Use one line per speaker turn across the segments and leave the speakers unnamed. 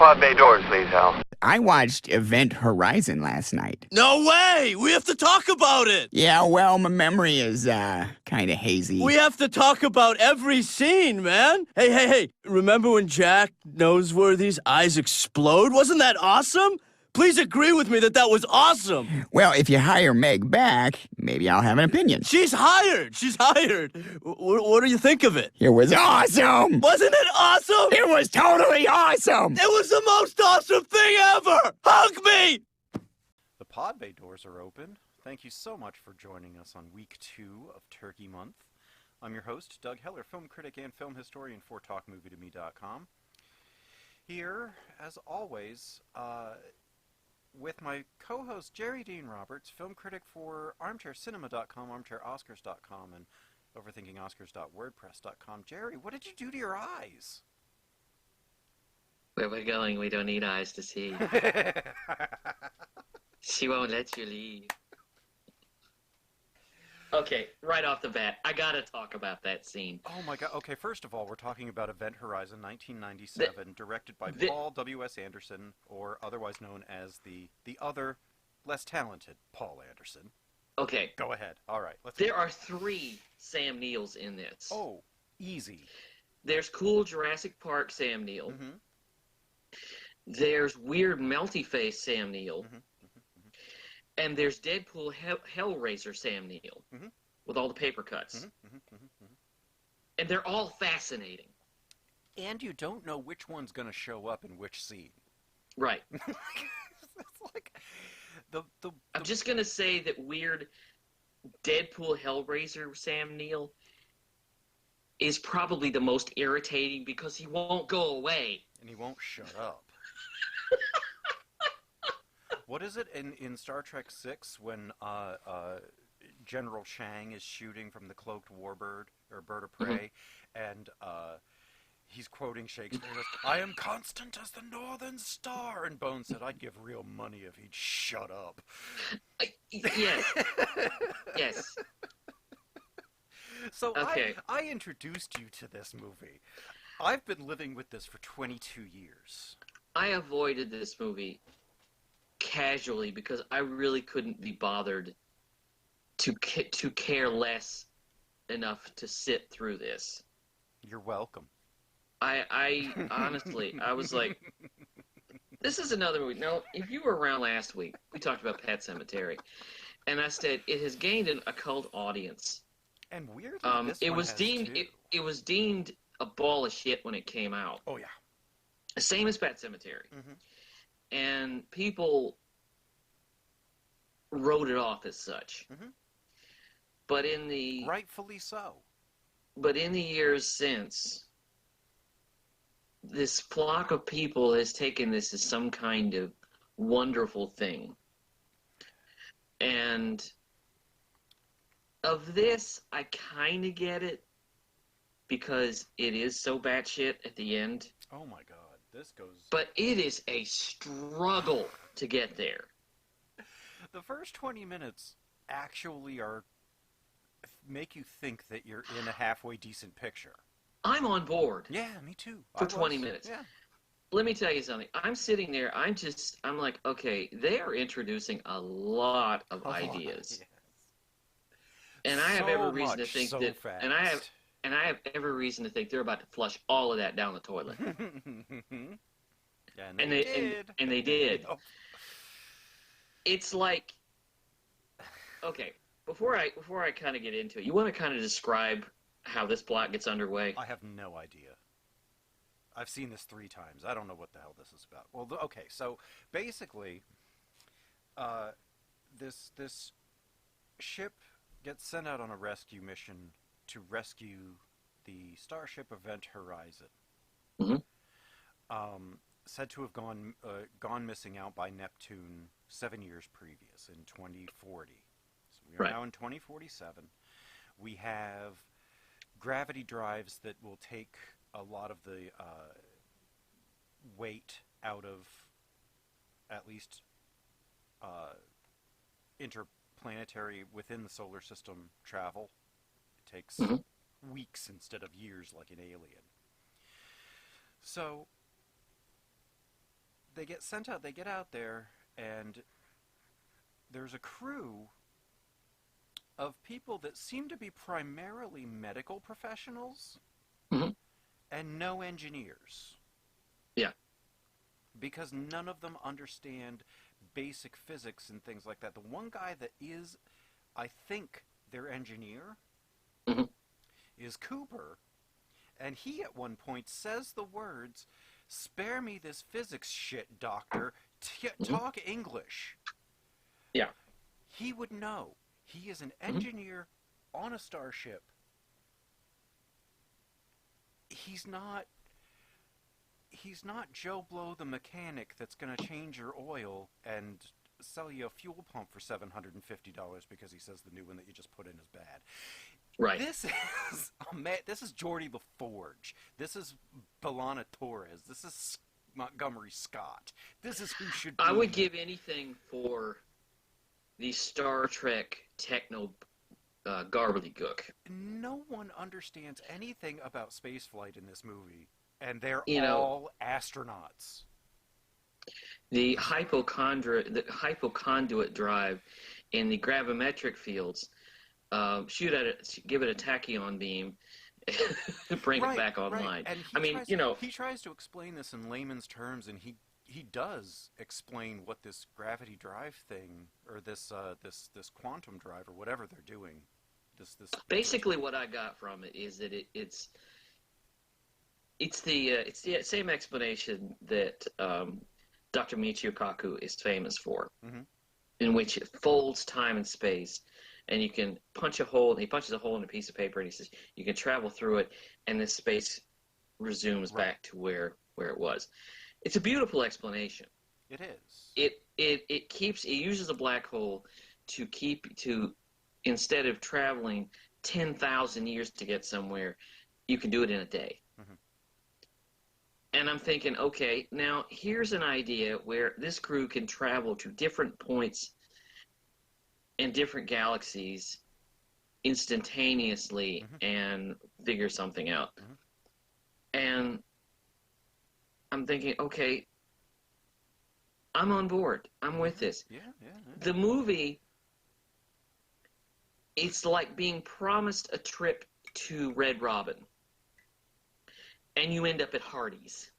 pod bay doors, please, Hal.
I watched Event Horizon last night.
No way! We have to talk about it!
Yeah, well, my memory is, kind of hazy.
We have to talk about every scene, man! Hey, remember when Jack Noseworthy's eyes explode? Wasn't that awesome? Please agree with me that was awesome!
Well, if you hire Meg back, maybe I'll have an opinion.
She's hired! What do you think of it?
It was awesome!
Wasn't it awesome?
It was totally awesome!
It was the most awesome thing ever! Hug me!
The pod bay doors are open. Thank you so much for joining us on week 2 of Turkey Month. I'm your host, Doug Heller, film critic and film historian for TalkMovieToMe.com. Here, as always, with my co-host Jerry Dean Roberts, film critic for ArmchairCinema.com, ArmchairOscars.com, and OverthinkingOscars.wordpress.com. Jerry, what did you do to your eyes?
Where we're going, we don't need eyes to see. She won't let you leave. Okay, right off the bat, I gotta talk about that scene.
Oh my god, okay, first of all, we're talking about Event Horizon 1997, directed by Paul W.S. Anderson, or otherwise known as the other, less talented Paul Anderson.
Okay.
Go ahead. Alright, let's
There are 3 Sam Neil's in this.
Oh, easy.
There's cool Jurassic Park Sam Neill.
Mm-hmm.
There's weird melty face Sam Neill.
Mm-hmm.
And there's Deadpool Hellraiser Sam Neill, with all the paper cuts. And they're all fascinating.
And you don't know which one's going to show up in which scene.
Right.
It's like
I'm just going to say that weird Deadpool Hellraiser Sam Neill is probably the most irritating because he won't go away.
And he won't shut up. What is it in Star Trek VI when General Chang is shooting from the cloaked warbird, or bird of prey, and he's quoting Shakespeare, "I am constant as the northern star," and Bones said, "I'd give real money if he'd shut up."
Yes. Yes.
So
okay.
I introduced you to this movie. I've been living with this for 22 years.
I avoided this movie casually because I really couldn't be bothered to care less enough to sit through this.
You're welcome.
I honestly, I was like, this is another movie. Now, if you were around last week, we talked about Pet Sematary, and I said it has gained a cult audience.
And weirdly,
it was deemed a ball of shit when it came out.
Oh yeah.
Same as Pet Sematary. And people wrote it off as such. But in the...
Rightfully so.
But in the years since, this flock of people has taken this as some kind of wonderful thing. And of this, I kind of get it, because it is so batshit at the end.
Oh my god. This goes...
But it is a struggle to get there.
The first 20 minutes actually make you think that you're in a halfway decent picture.
I'm on board.
Yeah, me too.
For 20 minutes.
Yeah.
Let me tell you something. I'm sitting there, I'm like, okay, they are introducing a lot of ideas.
Yes.
And I have every reason to think that...
Fast.
And I have every reason to think they're about to flush all of that down the toilet.
Yeah, and they did.
And they did.
Oh.
It's like, okay, before I kind of get into it, you want to kind of describe how this plot gets underway?
I have no idea. I've seen this 3 times. I don't know what the hell this is about. Well, okay, so basically, this ship gets sent out on a rescue mission to rescue the starship Event Horizon. Said to have gone missing out by Neptune 7 years previous, in 2040. So we are now in 2047. We have gravity drives that will take a lot of the weight out of at least interplanetary within the solar system travel. It takes weeks instead of years like an Alien. So they get sent out. They get out there, and there's a crew of people that seem to be primarily medical professionals
Mm-hmm.
and no engineers.
Yeah.
Because none of them understand basic physics and things like that. The one guy that is, I think, their engineer
Mm-hmm.
is Cooper, and he at one point says the words, "Spare me this physics shit, doctor. Talk English."
Yeah.
He would know. He is an
Mm-hmm.
engineer on a starship. He's not Joe Blow the mechanic that's going to change your oil and sell you a fuel pump for $750 because he says the new one that you just put in is bad.
Right.
This is Geordie LaForge. This is Belana Torres. This is Montgomery Scott. This is who should be.
I would give anything for the Star Trek techno gobbledygook.
No one understands anything about spaceflight in this movie, and they're
You know,
all astronauts.
the hypoconduit drive in the gravimetric fields, give it a tachyon beam, bring it back online.
And he tries to explain this in layman's terms, and he does explain what this gravity drive thing, or this quantum drive, or whatever they're doing. This
Basically, what I got from it is that it's the same explanation that Dr. Michio Kaku is famous for,
mm-hmm.
in which it folds time and space, and you can punch a hole. He punches a hole in a piece of paper, and he says you can travel through it, and the space resumes back to where it was. It's a beautiful explanation.
It is.
It uses a black hole to instead of traveling 10,000 years to get somewhere, you can do it in a day.
Mm-hmm.
And I'm thinking, okay, now here's an idea where this crew can travel to different points in different galaxies instantaneously
mm-hmm.
and figure something out.
Mm-hmm.
And I'm thinking, okay, I'm on board. I'm with this.
Yeah.
The movie, it's like being promised a trip to Red Robin, and you end up at Hardee's.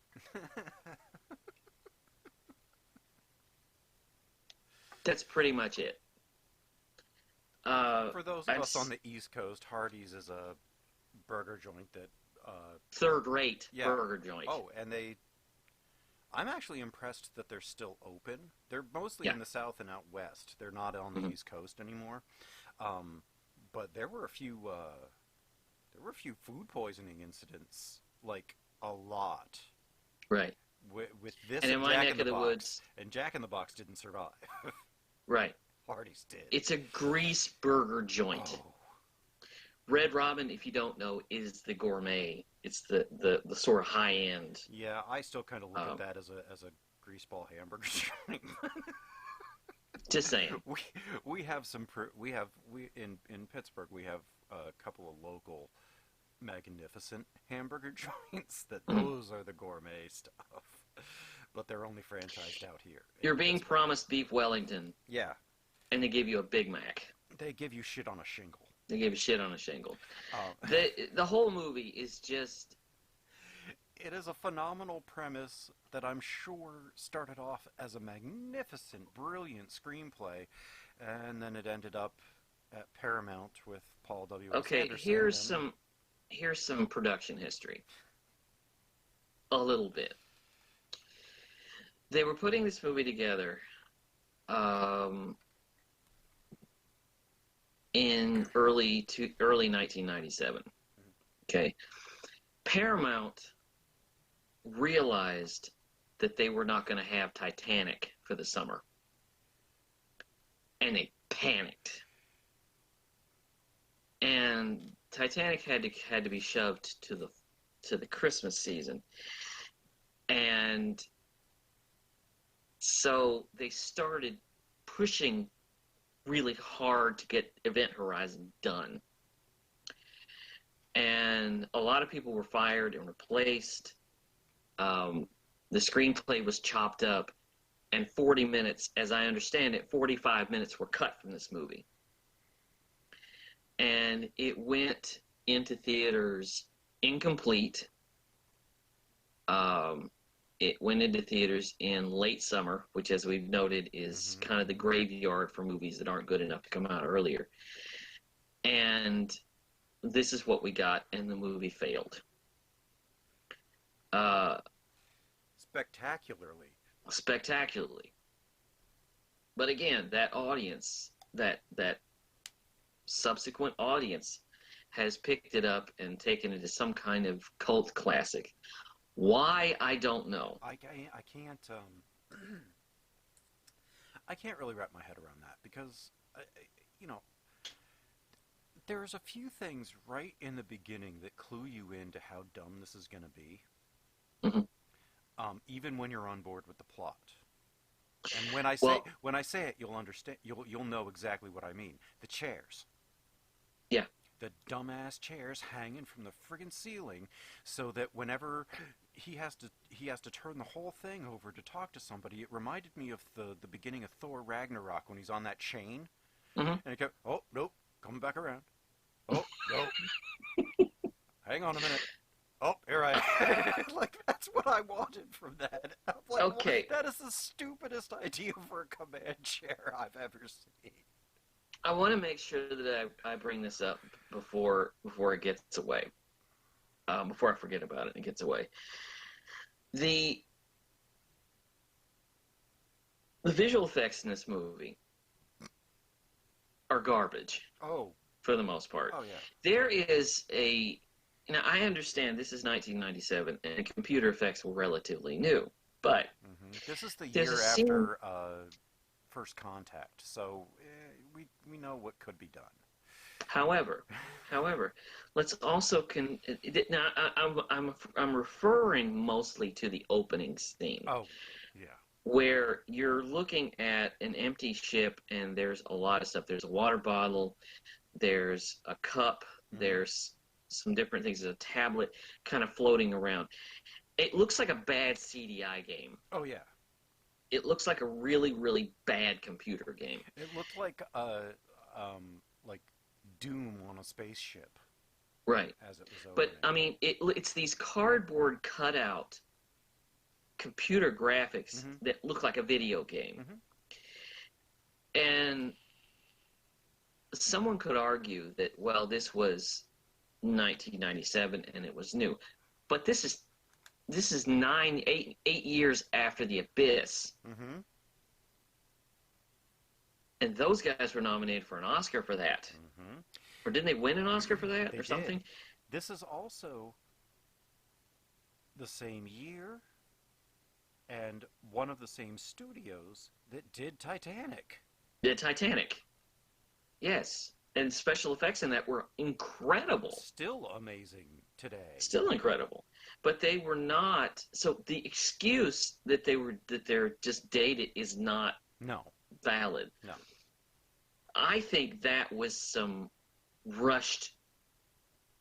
That's pretty much it.
For those of us on the East Coast, Hardee's is a burger joint that
third-rate burger joint.
Oh, and I'm actually impressed that they're still open. They're mostly in the South and out West. They're not on the
mm-hmm.
East Coast anymore. But there were a few food poisoning incidents, like a lot.
Right.
With this
and in my
Jack
neck
in
of the
Box,
woods,
and Jack in the Box didn't survive.
Right.
Hardee's did.
It's a grease burger joint.
Oh.
Red Robin, if you don't know, is the gourmet. It's the sort of high end.
Yeah, I still kind of look at that as a greaseball hamburger joint.
Just saying.
We have in Pittsburgh we have a couple of local magnificent hamburger joints that those are the gourmet stuff, but they're only franchised out here.
You're being promised beef Wellington.
Yeah.
And they give you a Big Mac.
They give you shit on a shingle.
They give you shit on a shingle. The whole movie is just...
It is a phenomenal premise that I'm sure started off as a magnificent, brilliant screenplay, and then it ended up at Paramount with Paul W. S.
Okay,
Anderson.
here's some production history. A little bit. They were putting this movie together in early 1997. Okay. Paramount realized that they were not going to have Titanic for the summer, and they panicked. And Titanic had to be shoved to the Christmas season, and so they started pushing really hard to get Event Horizon done. And a lot of people were fired and replaced. the screenplay was chopped up, and 40 minutes, as I understand it, 45 minutes were cut from this movie. And it went into theaters incomplete. It went into theaters in late summer, which, as we've noted, is kind of the graveyard for movies that aren't good enough to come out earlier. And this is what we got, and the movie failed. Spectacularly. But again, that audience, that subsequent audience, has picked it up and taken it as some kind of cult classic. Why, I don't know.
I can't really wrap my head around that because, there's a few things right in the beginning that clue you into how dumb this is going to be. Even when you're on board with the plot. And when I say it, you'll understand. You'll know exactly what I mean. The chairs.
Yeah.
The dumbass chairs hanging from the friggin' ceiling, so that whenever he has to turn the whole thing over to talk to somebody, it reminded me of the beginning of Thor Ragnarok when he's on that chain, and he kept, oh nope, coming back around. Oh no, hang on a minute. Oh, here I am. Like, that's what I wanted from that. I'm like,
okay.
That is the stupidest idea for a command chair I've ever seen.
I want to make sure that I bring this up before it gets away. Before I forget about it and it gets away. The visual effects in this movie are garbage.
Oh.
For the most part.
Oh, yeah.
There is a... Now, I understand this is 1997, and computer effects were relatively new, but...
This is the year after First Contact, so we know what could be done.
However, let's also... Now, I'm referring mostly to the opening scene.
Oh, yeah.
Where you're looking at an empty ship, and there's a lot of stuff. There's a water bottle, there's a cup, there's some different things. There's a tablet kind of floating around. It looks like a bad CDI game.
Oh, yeah.
It looks like a really, really bad computer game.
It looked like Doom on a spaceship.
Right.
As it was opening.
But, I mean, it's these cardboard cutout computer graphics that look like a video game. And someone could argue that, well, this was 1997 and it was new, but this is 8 years after The Abyss, and those guys were nominated for an Oscar for that, or didn't they win an Oscar for that, or something?
This is also the same year and one of the same studios that did Titanic. Yes. And special effects in that were incredible. Still amazing today.
Still incredible. But they were not... So the excuse that they're just dated is not valid.
No.
I think that was some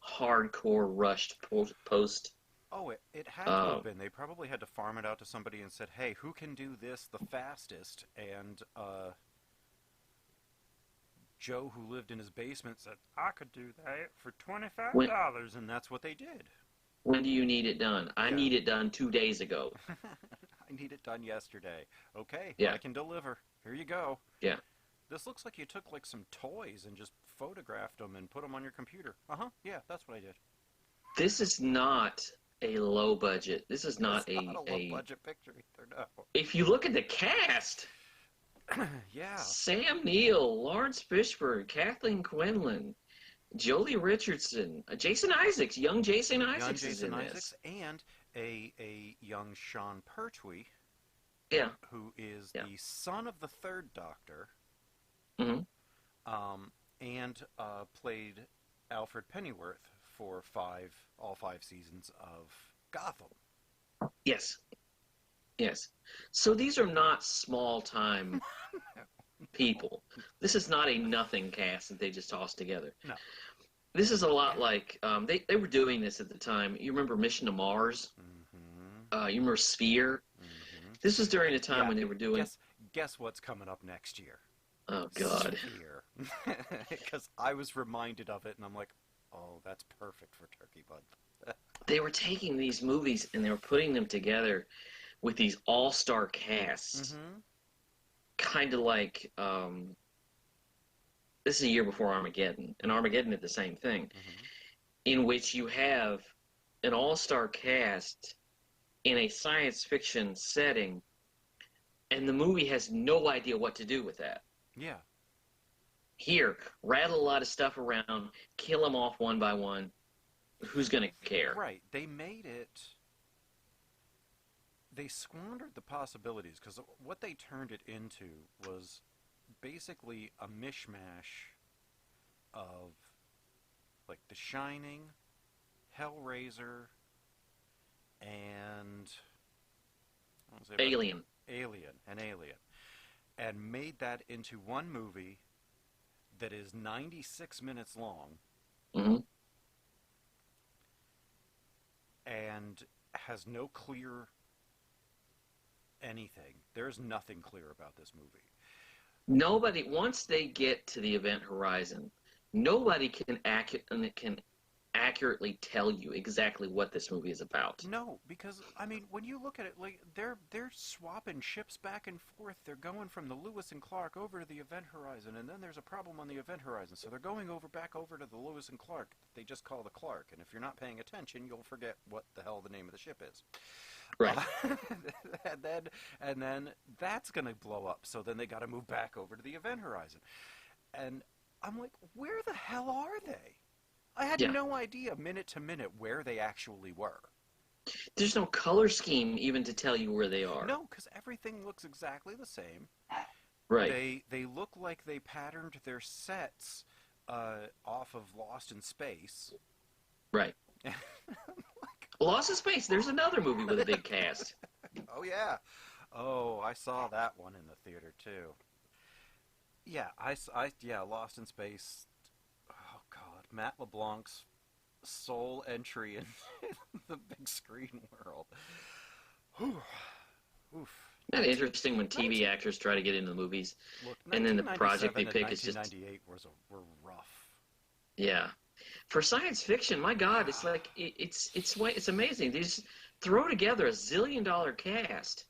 hardcore rushed post...
Oh, it had to have been. They probably had to farm it out to somebody and said, hey, who can do this the fastest? And Joe, who lived in his basement, said, I could do that for $25, and that's what they did.
When do you need it done? I need it done 2 days ago.
I need it done yesterday. Okay,
yeah.
I can deliver. Here you go.
Yeah.
This looks like you took like some toys and just photographed them and put them on your computer. Yeah, that's what I did.
This is not a low budget. This is not
a low budget picture either, no.
If you look at the cast...
Yeah.
Sam Neill, Lawrence Fishburne, Kathleen Quinlan, Jolie Richardson, Jason Isaacs, young Jason Isaacs is in this.
And a young Sean Pertwee, who is the son of the third Doctor, and played Alfred Pennyworth for all five seasons of Gotham.
Yes. So these are not small-time people. This is not a nothing cast that they just tossed together.
No.
This is a lot like, they were doing this at the time. You remember Mission to Mars? You remember Sphere?
Mm-hmm.
This was during the time when they were doing.
Guess what's coming up next year?
Oh God.
Sphere. Because I was reminded of it, and I'm like, oh, that's perfect for Turkey Month.
They were taking these movies and they were putting them together with these all-star casts,
Mm-hmm.
kind of like this is a year before Armageddon, and Armageddon did the same thing,
Mm-hmm.
in which you have an all-star cast in a science fiction setting, and the movie has no idea what to do with that.
Yeah.
Here, rattle a lot of stuff around, kill them off one by one. Who's going to care?
Right. They made it. They squandered the possibilities because what they turned it into was basically a mishmash of like The Shining, Hellraiser, and
Alien.
Alien, and made that into one movie that is 96 minutes long.
Mm-hmm.
And has no clear anything. There's nothing clear about this movie.
Nobody, once they get to the event horizon, nobody can accurately tell you exactly what this movie is about.
No, because I mean, when you look at it, like they're swapping ships back and forth. They're going from the Lewis and Clark over to the event horizon, and then there's a problem on the event horizon, so they're going back over to the Lewis and Clark. They just call the Clark, and if you're not paying attention, you'll forget what the hell the name of the ship is.
Right.
And then that's gonna blow up. So then they got to move back over to the event horizon, and I'm like, where the hell are they? I had no idea minute to minute where they actually were.
There's no color scheme even to tell you where they are.
No, because everything looks exactly the same.
Right.
They look like they patterned their sets off of Lost in Space.
Right. Lost in Space. There's another movie with a big cast.
Oh yeah. Oh, I saw that one in the theater too. Yeah, Lost in Space. Oh God, Matt LeBlanc's sole entry in the big screen world. Whew. Oof.
Isn't that interesting when TV actors try to get into the movies,
Look,
and then the project they pick is just
1998 were rough.
Yeah. For science fiction, my God, it's like it's amazing. They just throw together a $1 zillion cast,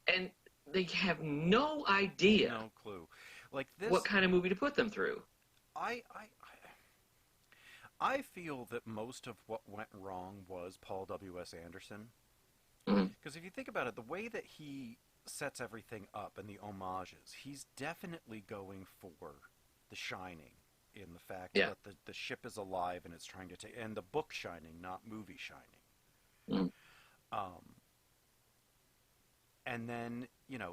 and they have no idea,
no clue, like this,
what kind of movie to put them through.
I feel that most of what went wrong was Paul W.S. Anderson.
Mm-hmm.
Because if you think about it, the way that he sets everything up and the homages, he's definitely going for The Shining in the fact that the ship is alive and it's trying to take, and the book Shining, not movie Shining.
Mm-hmm.
And then,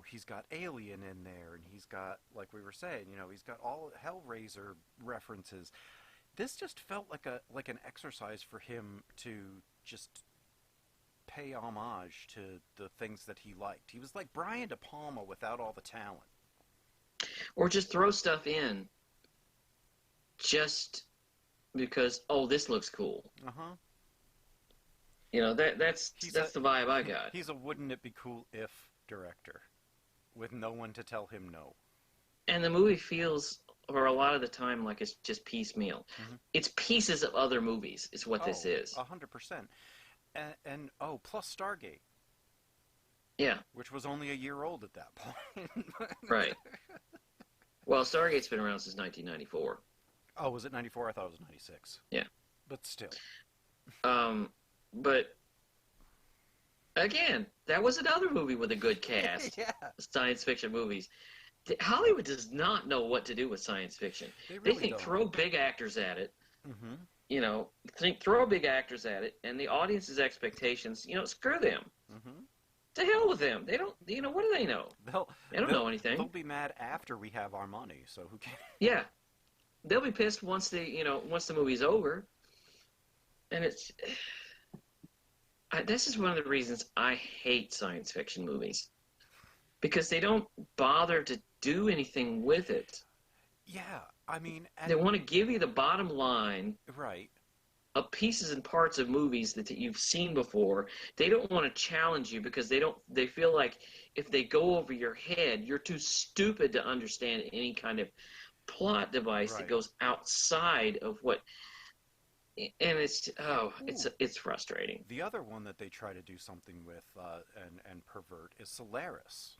he's got Alien in there, and he's got, like we were saying, he's got all Hellraiser references. This just felt like an exercise for him to just pay homage to the things that he liked. He was like Brian De Palma without all the talent.
Or just throw stuff in just because, oh, this looks cool.
Uh-huh.
That's the vibe I got.
He's a wouldn't it be cool if director with no one to tell him no.
And the movie feels, or a lot of the time, like it's just piecemeal.
Mm-hmm.
It's pieces of other movies is what this is.
100%. And plus Stargate.
Yeah.
Which was only a year old at that point.
Right. Well, Stargate's been around since 1994.
Oh, was it 94? I thought it was 96.
Yeah.
But still.
But again, that was another movie with a good cast.
Yeah.
Science fiction movies. Hollywood does not know what to do with science fiction.
They
think
don't.
Throw big actors at it.
Mm-hmm.
Throw big actors at it, and the audience's expectations, screw them.
Mm-hmm.
To hell with them. They don't, what do they know? They don't know anything.
They'll be mad after we have our money, so who cares?
Yeah. They'll be pissed once the movie's over. And this is one of the reasons I hate science fiction movies. Because they don't bother to do anything with it.
Yeah, I mean...
They want to give you the bottom line.
Right.
of pieces and parts of movies that you've seen before. They don't want to challenge you because they feel like if they go over your head, you're too stupid to understand any kind of plot device that
Right.
goes outside of what. And it's frustrating.
The other one that they try to do something with and pervert is Solaris.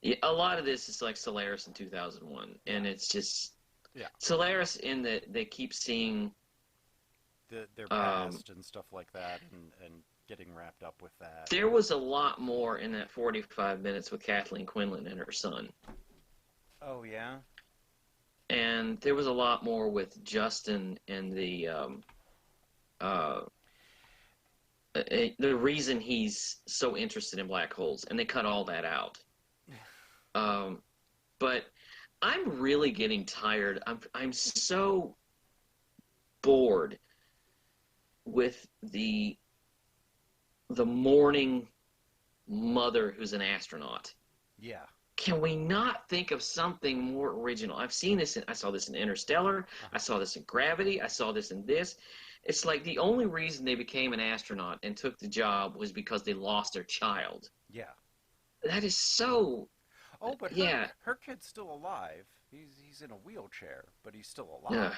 Yeah, a lot of this is like Solaris in 2001, and it's just
Yeah.
Solaris in that they keep seeing.
Their past and stuff like that, and getting wrapped up with that.
There was a lot more in that 45 minutes with Kathleen Quinlan and her son.
Oh yeah.
And there was a lot more with Justin and the reason he's so interested in black holes, and they cut all that out. But I'm really getting tired. I'm so bored with the mourning mother who's an astronaut.
Yeah.
Can we not think of something more original? I saw this in Interstellar. I saw this in Gravity. I saw this in this. It's like the only reason they became an astronaut and took the job was because they lost their child.
Yeah.
That is so.
Oh, but her kid's still alive. He's in a wheelchair, but he's still alive.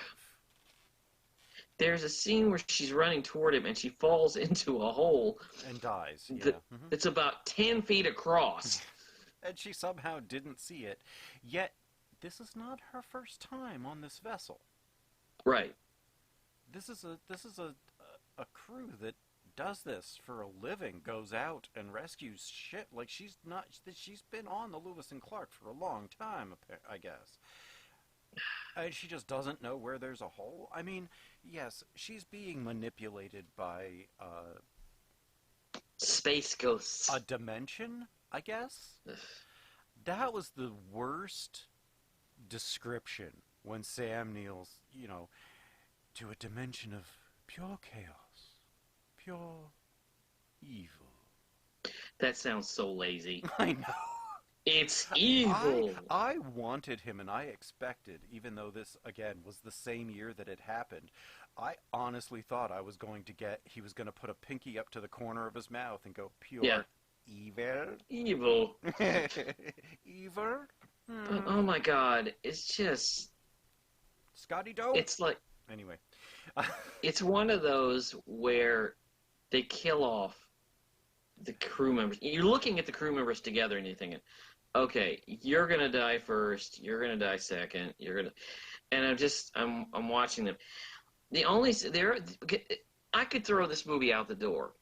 There's a scene where she's running toward him and she falls into a hole
And dies. Yeah.
it's about 10 feet across.
And she somehow didn't see it. Yet, this is not her first time on this vessel.
Right.
This is a crew that does this for a living, goes out and rescues shit. Like she's been on the Lewis and Clark for a long time, I guess. And she just doesn't know where there's a hole. I mean, yes, she's being manipulated by
Space ghosts.
a dimension, I guess. That was the worst description when Sam Neill's, to a dimension of pure chaos, pure evil.
That sounds so lazy.
I know.
It's evil.
I wanted him, and I expected, even though this, again, was the same year that it happened, I honestly thought he was going to put a pinky up to the corner of his mouth and go, pure evil.
Evil.
Evil?
Oh my God. It's just.
Scotty Doe?
It's like.
Anyway.
It's one of those where they kill off the crew members. You're looking at the crew members together and you're thinking, okay, you're gonna die first, you're gonna die second, and I'm watching them. I could throw this movie out the door.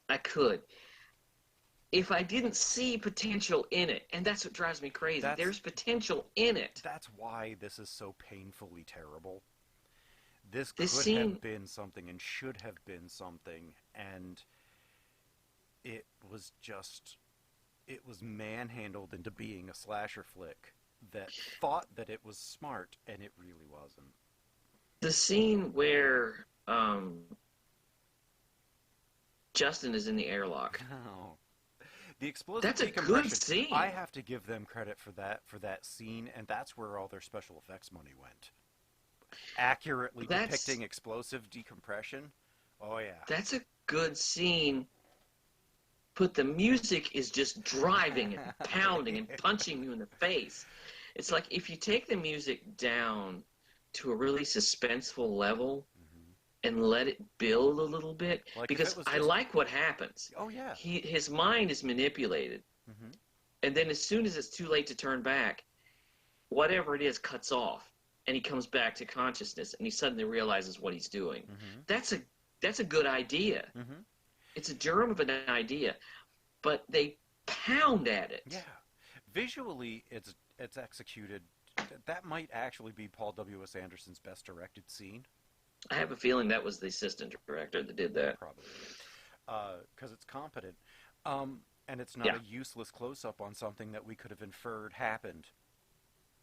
I could. If I didn't see potential in it, and that's what drives me crazy. There's potential in it.
That's why this is so painfully terrible. This could have been something and should have been something, and it was manhandled into being a slasher flick that thought that it was smart, and it really wasn't.
The scene where Justin is in the airlock.
No. The explosive
That's a
decompression,
good scene.
I have to give them credit for that scene, and that's where all their special effects money went. Accurately depicting explosive decompression. Oh yeah.
That's a good scene. But the music is just driving and pounding and punching you in the face. It's like if you take the music down to a really suspenseful level and let it build a little bit, because I like what happens.
Oh yeah.
His mind is manipulated, and then as soon as it's too late to turn back, whatever it is cuts off, and he comes back to consciousness, and he suddenly realizes what he's doing. That's a good idea. It's a germ of an idea, but they pound at it.
Yeah, visually, it's executed. That might actually be Paul W.S. Anderson's best directed scene.
I have a feeling that was the assistant director that did that.
Probably, because it's competent, and it's not a useless close-up on something that we could have inferred happened.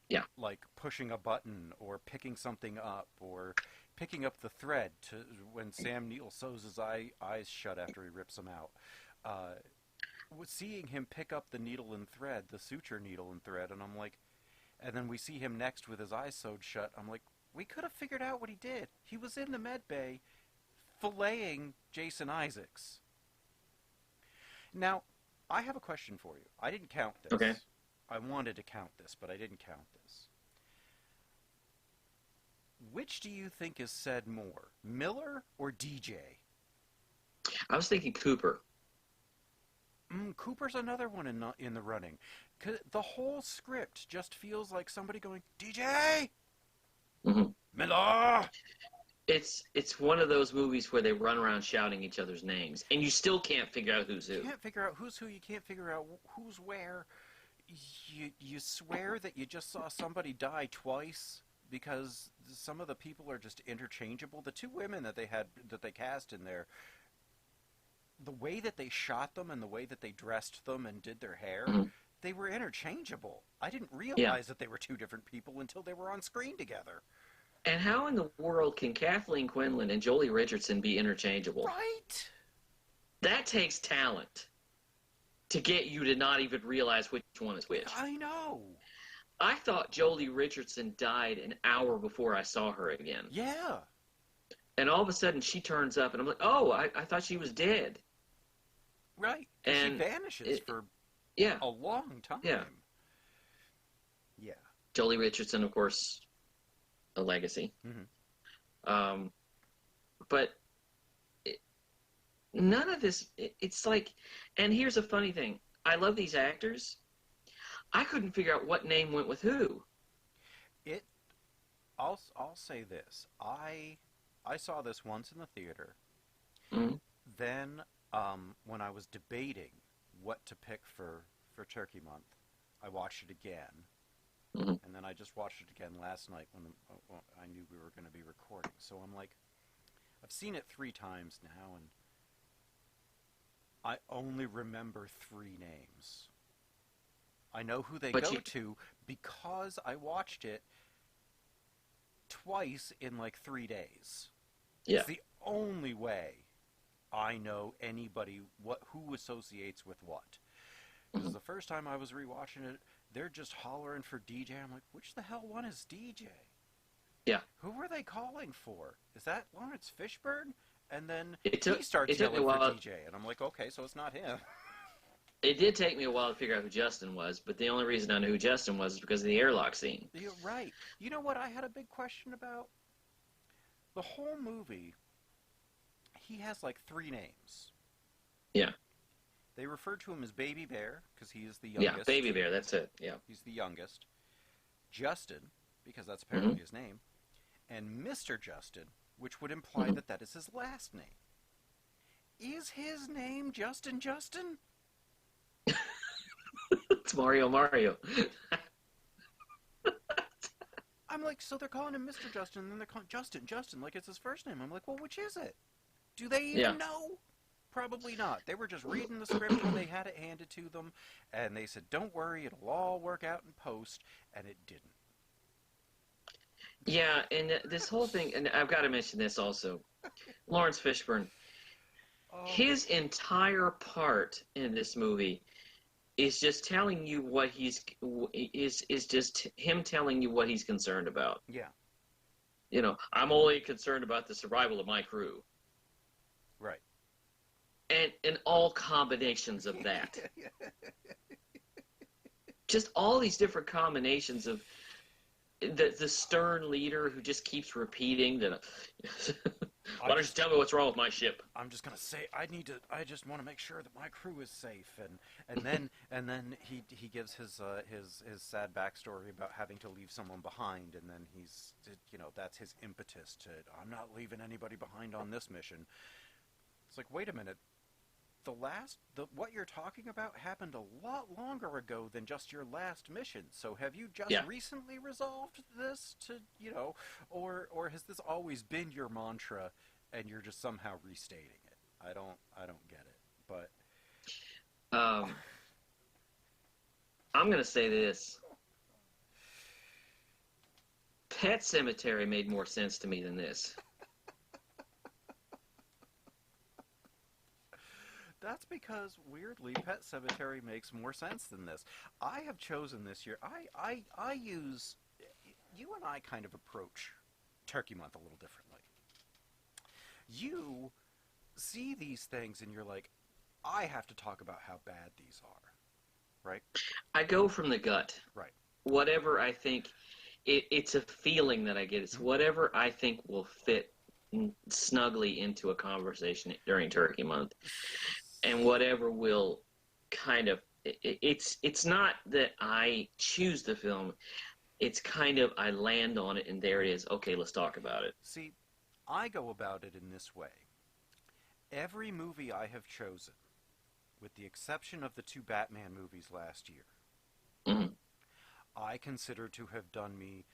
Yeah,
like pushing a button or picking something up or picking up the thread to when Sam Neill sews his eyes shut after he rips them out. Seeing him pick up the needle and thread, the suture needle and thread, and I'm like, and then we see him next with his eyes sewed shut. I'm like, We could have figured out what he did. He was in the med bay filleting Jason Isaacs. Now, I have a question for you. I didn't count this.
Okay.
I wanted to count this, but I didn't count this. Which do you think is said more, Miller or DJ?
I was thinking Cooper.
Cooper's another one in the running. 'Cause the whole script just feels like somebody going, DJ!
Mm-hmm.
Miller!
It's one of those movies where they run around shouting each other's names, and you still can't figure out who's who.
You can't figure out who's who. You can't figure out who's where. You swear that you just saw somebody die twice because some of the people are just interchangeable. The two women that they cast in there, the way that they shot them and the way that they dressed them and did their hair, they were interchangeable. I didn't realize that they were two different people until they were on screen together.
And how in the world can Kathleen Quinlan and Jolie Richardson be interchangeable?
Right?
That takes talent to get you to not even realize which one is which.
I know.
I thought Jolie Richardson died an hour before I saw her again.
Yeah.
And all of a sudden she turns up and I'm like, oh, I thought she was dead.
Right.
And
she vanishes for a long time.
Yeah.
Yeah.
Jolie Richardson, of course, a legacy.
Mm-hmm.
But none of this, it's like, and here's a funny thing. I love these actors. I couldn't figure out what name went with who.
I'll say this. I saw this once in the theater.
Mm-hmm.
Then, when I was debating what to pick for Turkey Month, I watched it again.
Mm-hmm.
And then I just watched it again last night when I knew we were going to be recording. So I'm like, I've seen it 3 times now, and I only remember 3 names. I know who they go to because I watched it twice in like 3 days.
Yeah.
It's the only way I know anybody who associates with what. Because the first time I was rewatching it, they're just hollering for DJ. I'm like, which the hell one is DJ?
Yeah.
Who were they calling for? Is that Lawrence Fishburne? And then
he
starts yelling for DJ, and I'm like, okay, so it's not him.
It did take me a while to figure out who Justin was, but the only reason I knew who Justin was because of the airlock scene.
You're right. You know what I had a big question about? The whole movie, he has like 3 names.
Yeah.
They refer to him as Baby Bear, because he is the youngest.
Yeah, Baby Bear, that's it, yeah.
He's the youngest. Justin, because that's apparently his name. And Mr. Justin, which would imply that is his last name. Is his name Justin?
It's Mario.
I'm like, so they're calling him Mr. Justin, and then they're calling Justin, like it's his first name. I'm like, well, which is it? Do they even know? Probably not. They were just reading the script when they had it handed to them, and they said, don't worry, it'll all work out in post, and it didn't.
Yeah, and this whole thing, and I've got to mention this also. Lawrence Fishburne, his entire part in this movie is just telling you what is just him telling you what he's concerned about.
Yeah.
You know, I'm only concerned about the survival of my crew.
Right.
And all combinations of that. Just all these different combinations of the stern leader who just keeps repeating that. Why don't you tell me what's wrong with my ship?
I'm just gonna say I just want to make sure that my crew is safe, and then he gives his sad backstory about having to leave someone behind, and then he's that's his impetus to I'm not leaving anybody behind on this mission. It's like, wait a minute. What you're talking about happened a lot longer ago than just your last mission. So have you just recently resolved this to, or has this always been your mantra and you're just somehow restating it? I don't get it. But
I'm going to say this. Pet Cemetery made more sense to me than this.
That's because, weirdly, Pet Sematary makes more sense than this. I have chosen this year. I use... You and I kind of approach Turkey Month a little differently. You see these things and you're like, I have to talk about how bad these are, right?
I go from the gut.
Right.
Whatever I think, it's a feeling that I get. It's whatever I think will fit snugly into a conversation during Turkey Month, and whatever will kind of. It's not that I choose the film. It's kind of I land on it, and there it is. Okay, let's talk about it.
See, I go about it in this way. Every movie I have chosen, with the exception of the 2 Batman movies last year,
Mhm.
I consider to have done me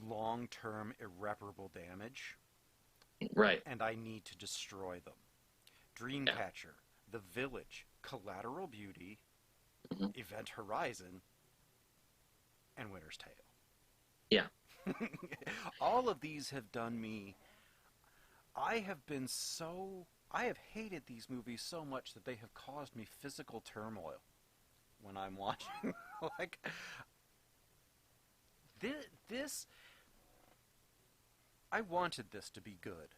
long-term irreparable damage,
Right.
and I need to destroy them. Dreamcatcher, The Village, Collateral Beauty,
Mhm.
Event Horizon, and Winter's Tale.
Yeah.
All of these have done me... I have hated these movies so much that they have caused me physical turmoil when I'm watching. Like, this... I wanted this to be good.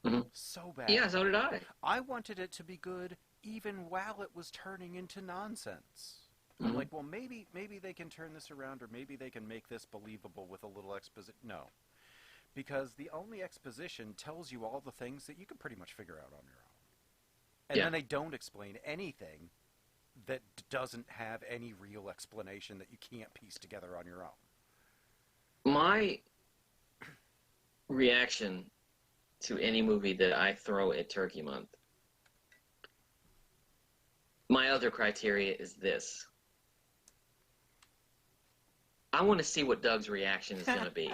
Mhm.
So bad.
Yeah, so did I.
I wanted it to be good even while it was turning into nonsense. I'm
Mhm.
like, well, maybe they can turn this around, or maybe they can make this believable with a little exposition. No. Because the only exposition tells you all the things that you can pretty much figure out on your own. And
Yeah.
then they don't explain anything that doesn't have any real explanation that you can't piece together on your own.
My reaction to any movie that I throw at Turkey Month, my other criteria is this. I want to see what Doug's reaction is going to be.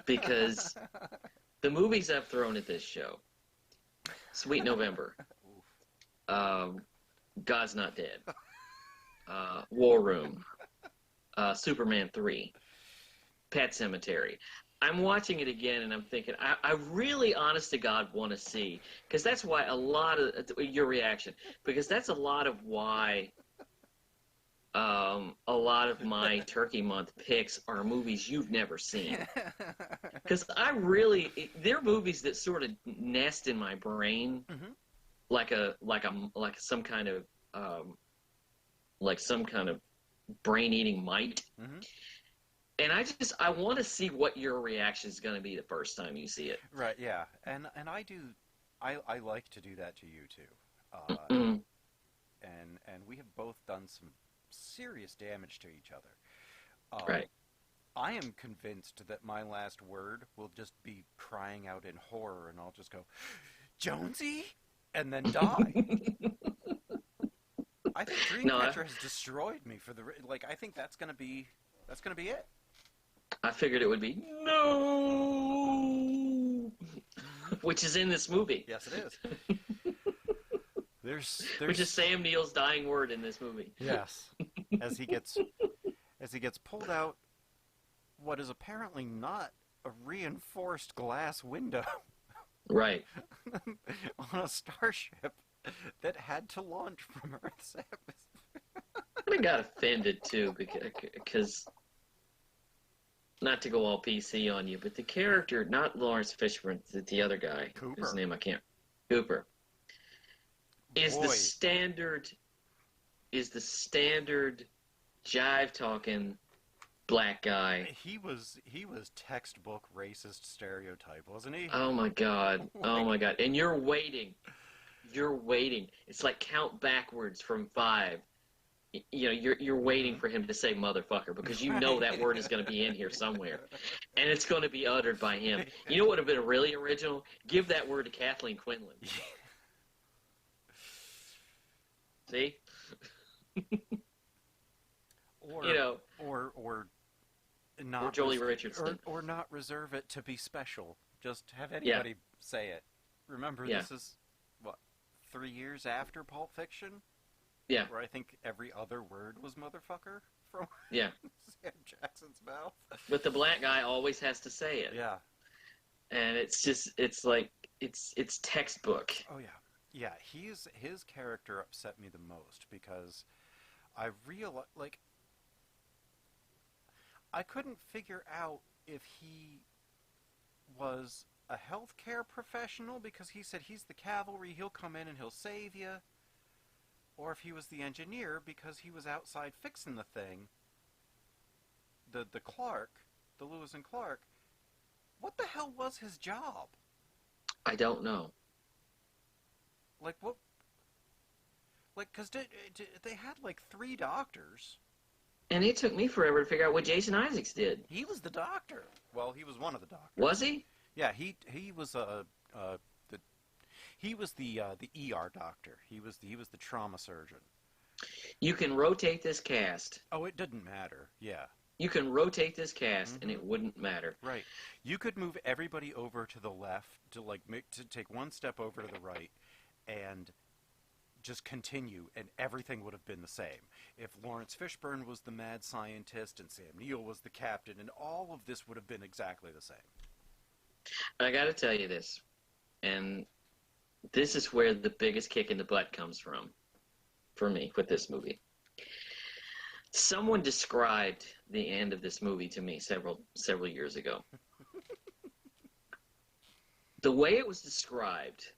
Because the movies I've thrown at this show, Sweet November, God's Not Dead, War Room, Superman 3, Pet Cemetery. I'm watching it again and I'm thinking, I really, honest to God, want to see, because that's why a lot of your reaction, because that's a lot of why a lot of my Turkey Month picks are movies you've never seen. Because they're movies that sort of nest in my brain,
Mhm.
like some kind of brain-eating mite.
Mhm.
And I want to see what your reaction is going to be the first time you see it.
Right, yeah. And I like to do that to you, too.
Mm.
And we have both done some serious damage to each other.
Right.
I am convinced that my last word will just be crying out in horror, and I'll just go, Jonesy? And then die. I think Dreamcatcher has destroyed me for the... Like, I think that's gonna be it.
I figured it would be no, which is in this movie.
Yes, it is. There's
Which is Sam Neill's dying word in this movie.
Yes. As he gets pulled out what is apparently not a reinforced glass window
Right.
on a starship that had to launch from Earth's atmosphere.
I got offended too because not to go all PC on you, but the character, not Lawrence Fishburne, the other guy,
Cooper.
whose name I can't, Cooper, is
Boy.
the standard jive talking black guy.
He was textbook racist stereotype, wasn't he?
Oh my god. Oh my god. And you're waiting. It's like count backwards from 5. You know, you're waiting for him to say motherfucker because you know that word is going to be in here somewhere. And it's going to be uttered by him. You know what would have been really original? Give that word to Kathleen Quinlan. See?
Or,
you know,
or not
or Jolie Richardson.
or not reserve it to be special. Just have anybody say it. Remember, this is what, 3 years after Pulp Fiction?
Yeah.
Where I think every other word was motherfucker from
Yeah.
Sam Jackson's mouth.
But the black guy always has to say it.
Yeah.
And it's like it's textbook.
Oh yeah. Yeah, his character upset me the most because I realized, like, I couldn't figure out if he was a healthcare professional, because he said he's the cavalry, he'll come in and he'll save you, or if he was the engineer because he was outside fixing the thing. The Clark, the Lewis and Clark, what the hell was his job?
I don't know.
Like, what? Like, because they had, like, 3 doctors.
And it took me forever to figure out what Jason Isaacs did.
He was the doctor. Well, he was one of the doctors.
Was he?
Yeah, he was the ER doctor. He was the trauma surgeon.
You can rotate this cast.
Oh, it didn't matter. Yeah.
You can rotate this cast, and it wouldn't matter.
Right. You could move everybody over to the left to take one step over to the right, and just continue, and everything would have been the same. If Lawrence Fishburne was the mad scientist and Sam Neill was the captain, and all of this would have been exactly the same.
I got to tell you this, and this is where the biggest kick in the butt comes from, for me, with this movie. Someone described the end of this movie to me several years ago. The way it was described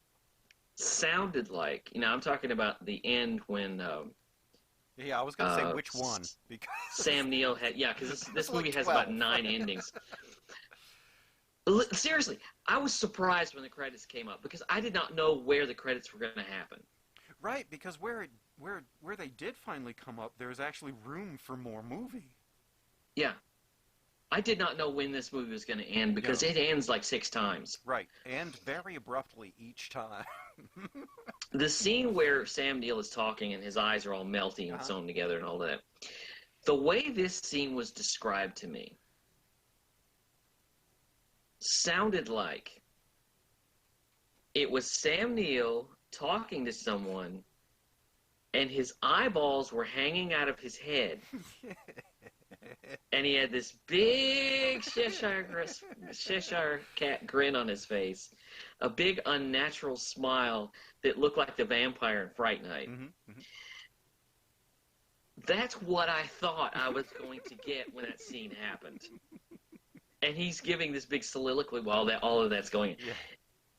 sounded like, I'm talking about the end when
Yeah, I was going to say which one, because
Sam Neill had, because this
like
movie has
12.
about 9 endings. Seriously, I was surprised when the credits came up because I did not know where the credits were going to happen.
Right, because where they did finally come up, there was actually room for more movie.
Yeah. I did not know when this movie was going to end because it ends like 6 times.
Right, and very abruptly each time.
The scene where Sam Neill is talking and his eyes are all melting and sewn together and all that. The way this scene was described to me sounded like it was Sam Neill talking to someone and his eyeballs were hanging out of his head. And he had this big Cheshire cat grin on his face, a big unnatural smile that looked like the vampire in Fright Night. That's what I thought I was going to get when that scene happened. And he's giving this big soliloquy while all of that's going on.
Yeah.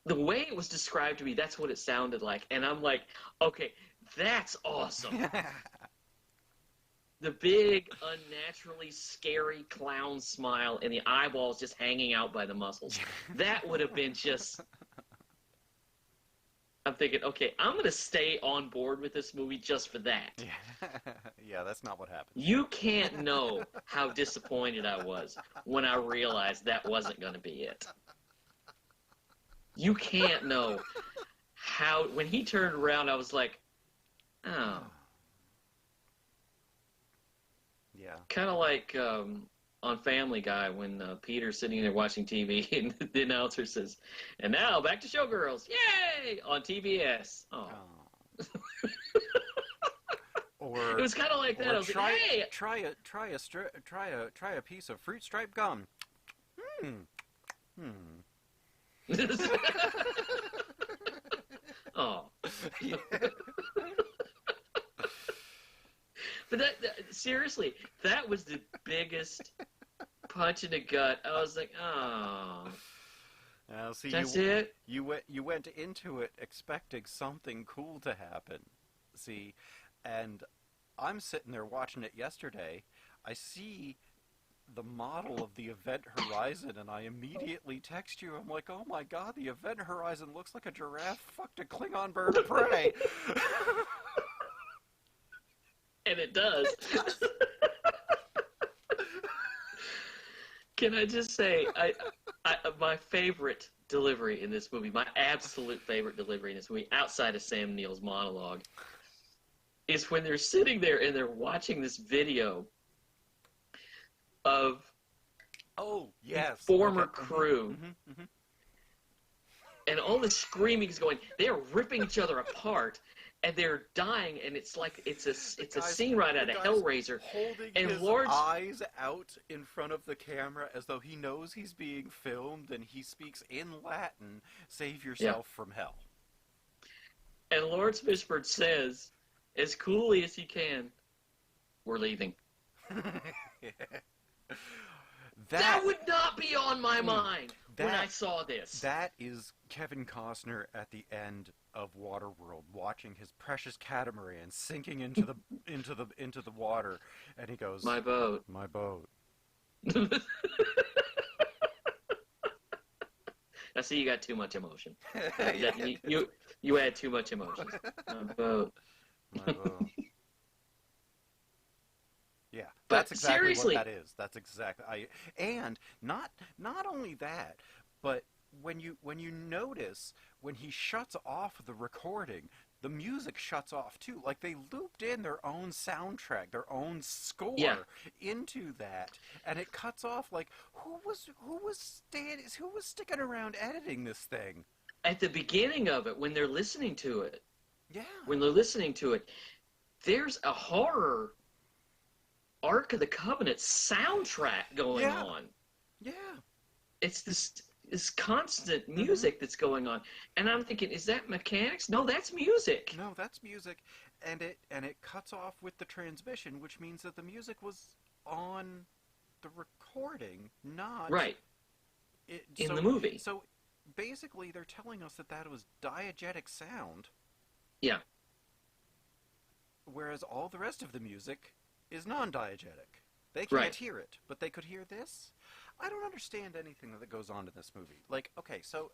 The way it was described to me, that's what it sounded like. And I'm like, okay, that's awesome. The big, unnaturally scary clown smile and the eyeballs just hanging out by the muscles. That would have been just... I'm thinking, okay, I'm going to stay on board with this movie just for that.
Yeah. Yeah, that's not what happened.
You can't know how disappointed I was when I realized that wasn't going to be it. You can't know how... When he turned around, I was like, oh...
Yeah.
Kind of like on Family Guy when Peter's sitting there watching TV and the announcer says, "And now back to Showgirls, yay!" on TBS. Oh.
Or
it was kind of like that. I was
try,
like, "Hey,
try a piece of fruit stripe gum."
Oh. But seriously, that was the biggest punch in the gut. I was like, oh.
Now, see,
that's it?
You went into it expecting something cool to happen. See, and I'm sitting there watching it yesterday. I see the model of the Event Horizon, and I immediately text you. I'm like, oh my god, the Event Horizon looks like a giraffe fucked a Klingon bird of prey.
And it does. Can I just say, my favorite delivery in this movie, my absolute favorite delivery in this movie, outside of Sam Neill's monologue, is when they're sitting there and they're watching this video of former crew. And all the screaming is going, they're ripping each other apart. And they're dying, and it's like it's a scene right out of Hellraiser.
Holding
and
his eyes out in front of the camera as though he knows he's being filmed, and he speaks in Latin, "Save yourself from hell."
And Lawrence Fishburne says, as coolly as he can, "We're leaving." That would not be on my mind when I
that-
saw this.
That is Kevin Costner at the end of Waterworld, watching his precious catamaran sinking into the into the water, and he goes,
My boat.
"My boat."
I see you got too much emotion. You had too much emotion. My boat.
My boat. Yeah,
But
that's exactly
seriously-
what that is. That's exactly and not only that, but when you notice when he shuts off the recording, the music shuts off too. Like they looped in their own soundtrack, their own score into that, and it cuts off. Like who was sticking around editing this thing?
At the beginning of it, when they're listening to it,
Yeah.
there's a horror Ark of the Covenant soundtrack going
Yeah.
on.
Yeah.
It's this constant music that's going on, and I'm thinking, is that mechanics? No, that's music.
No, that's music, and it cuts off with the transmission, which means that the music was on the recording, not
Right. In
so,
the movie.
So basically, they're telling us that was diegetic sound,
Yeah.
whereas all the rest of the music is non-diegetic. They can't hear it, but they could hear this. I don't understand anything that goes on in this movie. Like, okay, so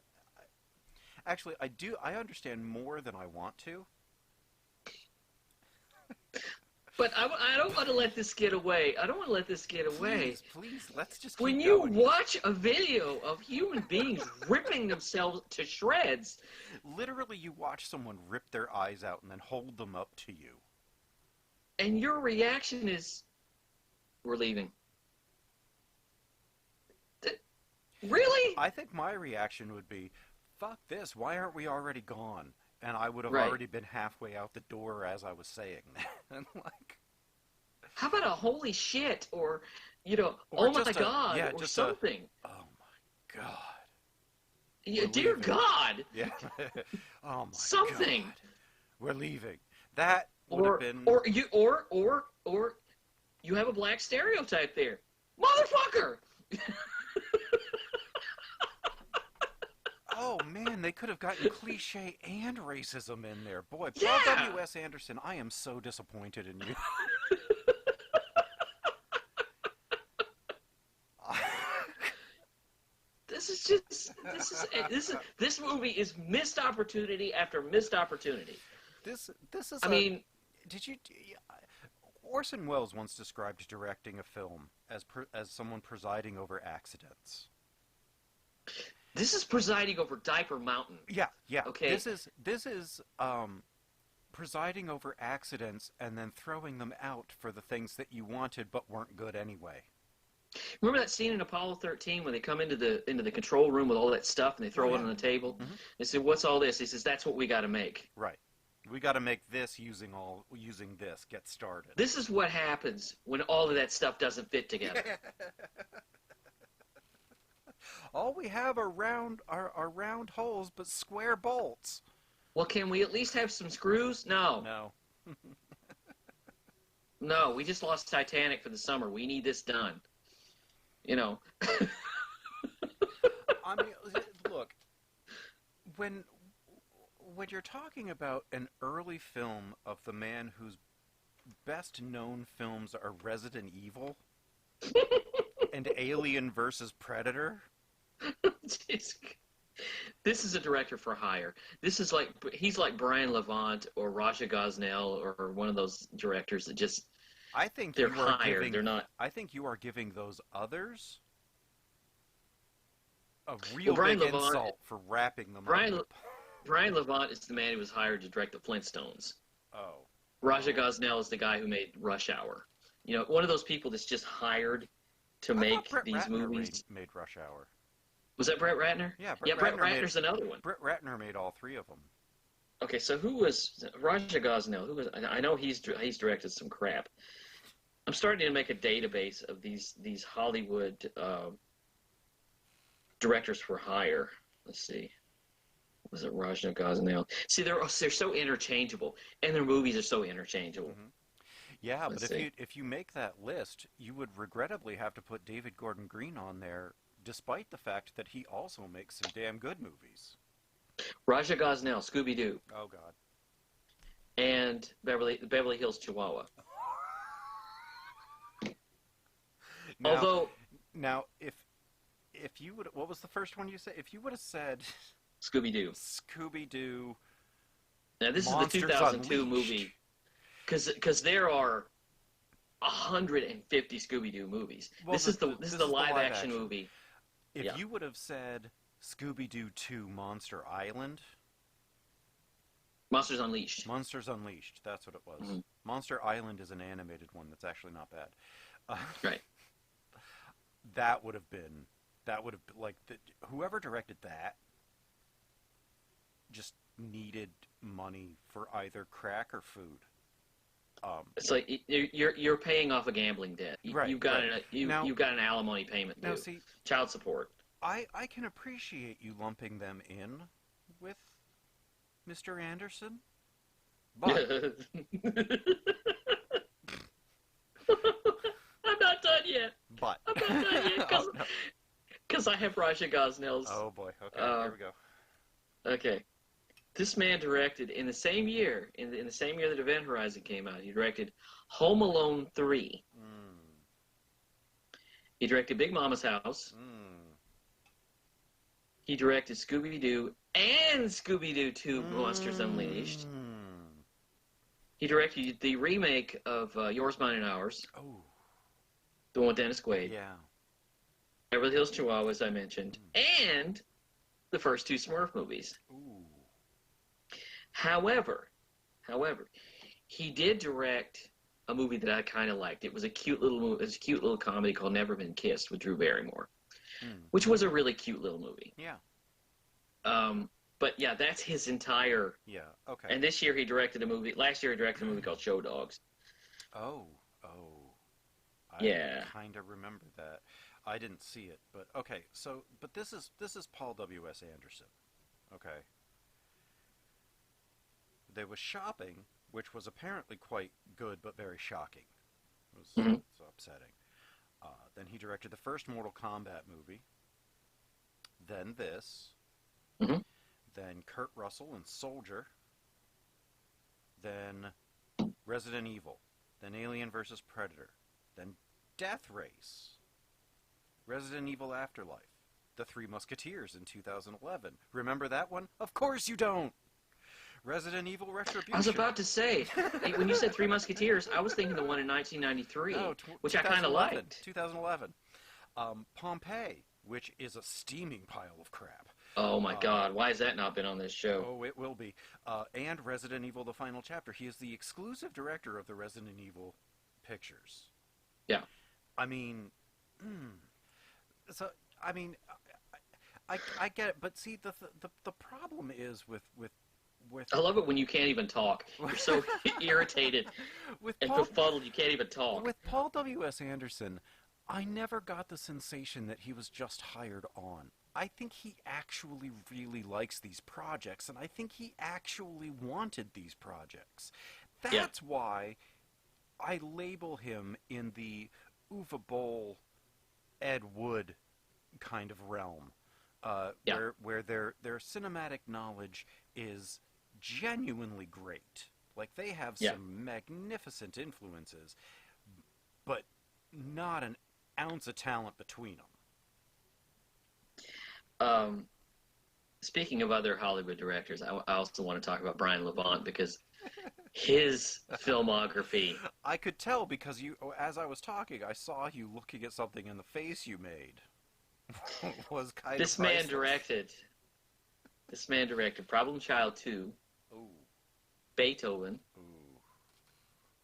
actually, I understand more than I want to.
But I don't want to let this get away.
Please, let's just keep
When you
going.
watch a video of human beings ripping themselves to shreds,
Literally, you watch someone rip their eyes out and then hold them up to you.
and your reaction is, we're leaving. Really?
I think my reaction would be, fuck this, why aren't we already gone? And I would have
Right.
already been halfway out the door as I was saying that. And like,
How about a holy shit or,
Or
oh my
just
God, or
just
something?
oh my god.
Yeah,
we're
dear
leaving.
God,
Yeah. Oh my
something.
god. We're leaving. That would
Or
have been
or you have a black stereotype there, motherfucker.
Oh man, they could have gotten cliche and racism in there. Boy, Paul
Yeah.
W.S. Anderson, I am so disappointed in you.
This movie is missed opportunity after missed opportunity.
This is
I mean,
did you Orson Welles once described directing a film as someone presiding over accidents.
this is presiding over Diaper Mountain.
Yeah.
Okay.
This is presiding over accidents and then throwing them out for the things that you wanted but weren't good anyway.
Remember that scene in Apollo 13 when they come into the control room with all that stuff and they throw it on the table?
Mhm.
They say, "What's all this?" He says, "That's what we got to make."
Right. We got to make this using this. Get started.
This is what happens when all of that stuff doesn't fit together.
All we have are round holes but square bolts.
Well, can we at least have some screws? No.
No.
No, we just lost Titanic for the summer. We need this done.
I mean, look, when you're talking about an early film of the man whose best known films are Resident Evil and Alien versus Predator,
Jeez. This is a director for hire. He's like Brian Levant or Raja Gosnell or one of those directors that just
I think
they're
you are
hired.
giving,
They're not.
I think you are giving those others a real
Brian
big
Levant-
insult for wrapping them
Brian
up.
Brian Levant is the man who was hired to direct the Flintstones.
Oh.
Raja Gosnell is the guy who made Rush Hour. One of those people that's just hired to
I
make
thought Brett
these
Ratner
movies.
made Rush Hour.
Was that Brett Ratner?
Yeah,
Brett
Ratner
Ratner's another one.
Brett Ratner made all three of them.
Okay, so who was Raja Gosnell? Who was? I know he's directed some crap. I'm starting to make a database of these Hollywood directors for hire. Let's see. Was it Raja Gosnell? See, they're so interchangeable, and their movies are so interchangeable.
Mhm. Yeah,
Let's
but
see.
if you make that list, you would regrettably have to put David Gordon Green on there, despite the fact that he also makes some damn good movies.
Raja Gosnell, Scooby Doo,
Oh God.
and Beverly Hills Chihuahua.
Now,
Although
now, if you would, what was the first one you said? If you would have said
Scooby Doo.
Scooby Doo,
Now this is the
Monsters
2002
Unleashed.
movie, because there are 150 Scooby Doo movies.
Well,
This is the live action movie.
If
Yeah.
you would have said Scooby Doo 2 Monster Island,
Monsters Unleashed.
Monsters Unleashed, that's what it was.
Mhm.
Monster Island is an animated one that's actually not bad.
Right.
That would have been like whoever directed that just needed money for either crack or food.
It's like you're paying off a gambling debt.
Right,
You've got
right.
you've got an alimony payment due.
Now see,
Child support.
I can appreciate you lumping them in with Mr. Anderson, but
I'm not done yet.
but
I'm not done yet
Oh, no.
because I have Raja Gosnell's.
Oh boy, okay, here we go.
Okay. This man directed in the same year, in the same year that Event Horizon came out, he directed Home Alone 3. He directed Big Mama's House. He directed Scooby-Doo and Scooby-Doo 2 Monsters Unleashed. He directed the remake of Yours, Mine, and Ours,
Oh,
the one with Dennis Quaid.
yeah.
Beverly Hills Chihuahua, as I mentioned, and the first two Smurf movies.
Ooh.
However, he did direct a movie that I kind of liked. It was a cute little movie. It was a cute little comedy called Never Been Kissed with Drew Barrymore, which was a really cute little movie.
Yeah.
But yeah, that's his entire.
Yeah. Okay.
And this year he directed a movie. Last year he directed a movie called Show Dogs.
Oh. I
Yeah.
kind of remember that. I didn't see it, but okay. So, but this is Paul W.S. Anderson. Okay. There was Shopping, which was apparently quite good, but very shocking. It was so upsetting. Then he directed the first Mortal Kombat movie. Then this. Then Kurt Russell and Soldier. Then Resident Evil. Then Alien vs. Predator. Then Death Race. Resident Evil Afterlife. The Three Musketeers in 2011. Remember that one? Of course you don't! Resident Evil Retribution.
I was about to say, when you said Three Musketeers, I was thinking the one in 1993, which I kind of liked.
2011. Pompeii, which is a steaming pile of crap.
Oh my God, why has that not been on this show?
Oh, it will be. And Resident Evil: The Final Chapter. He is the exclusive director of the Resident Evil pictures.
Yeah.
I mean, so I mean, I get it, but see, the problem is with
I love it when you can't even talk. You're so irritated and befuddled you can't even talk.
With Paul W.S. Anderson, I never got the sensation that he was just hired on. I think he actually really likes these projects, and I think he actually wanted these projects. That's why I label him in the Uwe Boll, Ed Wood kind of realm, where their cinematic knowledge is genuinely great. Like, they have some magnificent influences, but not an ounce of talent between them.
Speaking of other Hollywood directors, I also want to talk about Brian Levant because his filmography.
I could tell because as I was talking, I saw you looking at something in the face you made. Was kind
This
of
man directed Problem Child 2,
Ooh.
Beethoven,
Ooh.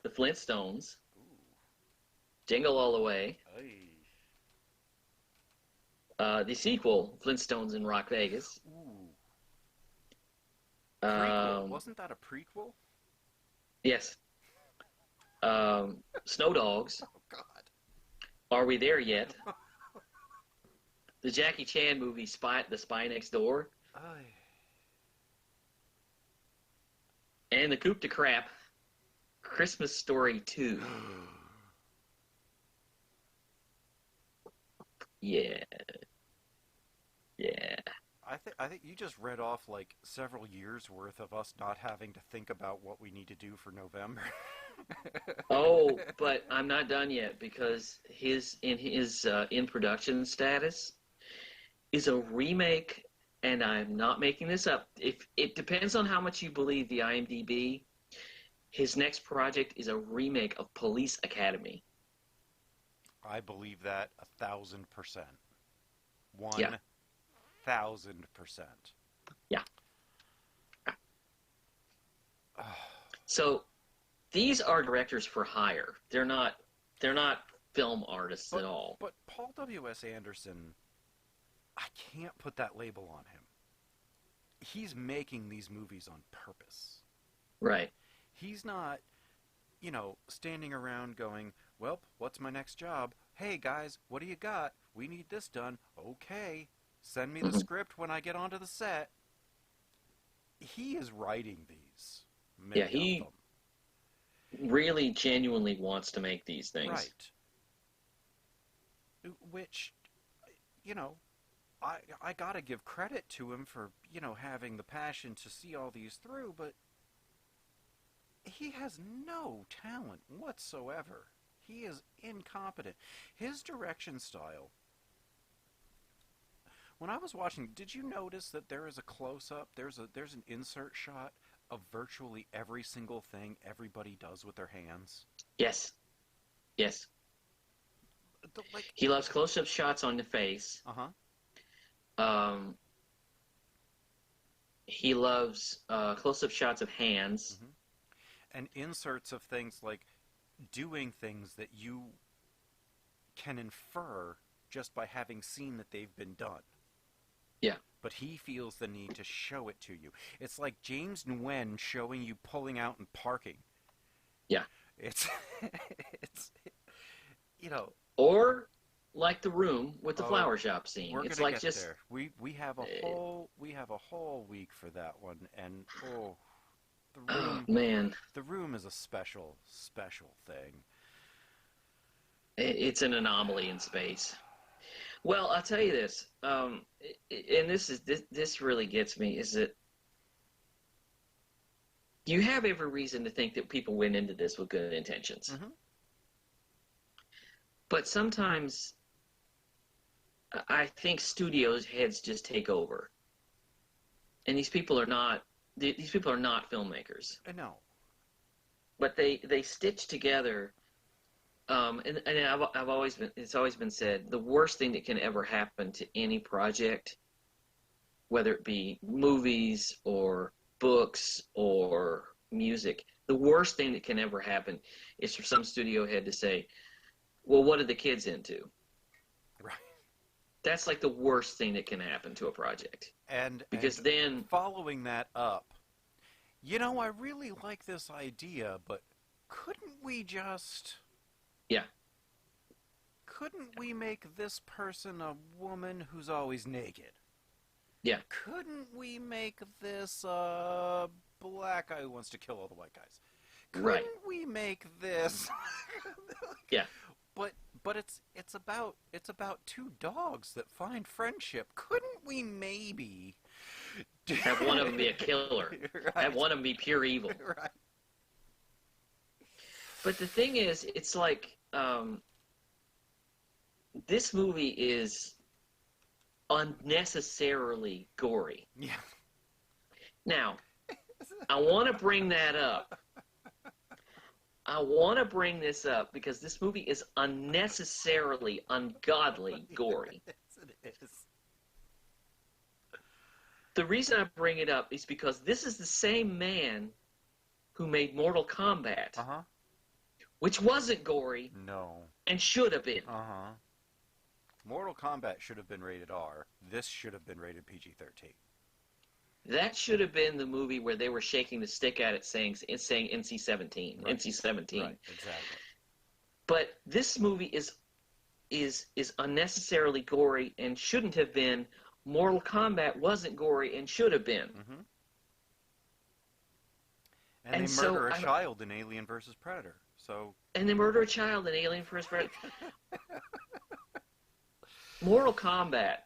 The Flintstones,
Ooh.
Jingle All the Way,
Ay.
the sequel, Flintstones in Rock Vegas.
Ooh. Prequel. Wasn't that a prequel?
Yes. Snow Dogs.
Oh, God.
Are We There Yet? The Jackie Chan movie, The Spy Next Door.
Ay.
And the Coup de Crap, Christmas Story 2. Yeah. Yeah.
I think you just read off like several years worth of us not having to think about what we need to do for November.
Oh, but I'm not done yet because his in production status is a remake, and I'm not making this up. If it depends on how much you believe the IMDb, his next project is a remake of Police Academy.
I believe that 1,000%.
Yeah.
1,000%.
Yeah. So these are directors for hire. They're not film artists at all.
But Paul W.S. Anderson, I can't put that label on him. He's making these movies on purpose.
Right.
He's not, standing around going, well, what's my next job? Hey, guys, what do you got? We need this done. Okay. Send me the script when I get onto the set. He is writing these.
Yeah, he really genuinely wants to make these things.
Right. Which, I gotta give credit to him for, having the passion to see all these through, but he has no talent whatsoever. He is incompetent. His direction style. When I was watching, did you notice that there is a close-up, there's an insert shot of virtually every single thing everybody does with their hands?
Yes. Yes. He loves close-up shots on the face. He loves close-up shots of hands.
And inserts of things like doing things that you can infer just by having seen that they've been done.
Yeah.
But he feels the need to show it to you. It's like James Nguyen showing you pulling out and parking.
Yeah.
It's
Or like The Room with the flower shop scene.
We're
it's
gonna
like
get
just
there. We have a whole week for that one, and the Room.
Oh man,
The Room is a special thing.
it's an anomaly in space. Well, I'll tell you this, and this really gets me, is that you have every reason to think that people went into this with good intentions. But sometimes I think studios' heads just take over. And these people are not filmmakers.
No.
But they stitch together. And I've always been, it's always been said, the worst thing that can ever happen to any project, whether it be movies or books or music, the worst thing that can ever happen is for some studio head to say, well, what are the kids into?
Right.
That's like the worst thing that can happen to a project. Because then
following that up, I really like this idea, but couldn't we just...
Yeah.
Couldn't we make this person a woman who's always naked?
Yeah.
Couldn't we make this black guy who wants to kill all the white guys? Couldn't we make this?
Yeah.
But it's about two dogs that find friendship. Couldn't we maybe
have one of them be a killer?
Right.
Have one of them be pure evil?
Right.
But the thing is, it's like this movie is unnecessarily gory.
Yeah.
Now, I want to bring that up. I want to bring this up because this movie is unnecessarily, ungodly gory.
Yes, it is.
The reason I bring it up is because this is the same man who made Mortal Kombat, which wasn't gory.
No.
And should have been.
Mortal Kombat should have been rated R. This should have been rated PG-13.
That should have been the movie where they were shaking the stick at it saying NC-17.
Right.
NC-17.
Right, exactly.
But this movie is unnecessarily gory and shouldn't have been. Mortal Kombat wasn't gory and should have been.
And they
so
murder a child in Alien vs. Predator. So.
And they murder a child in Alien vs. Predator. Mortal Kombat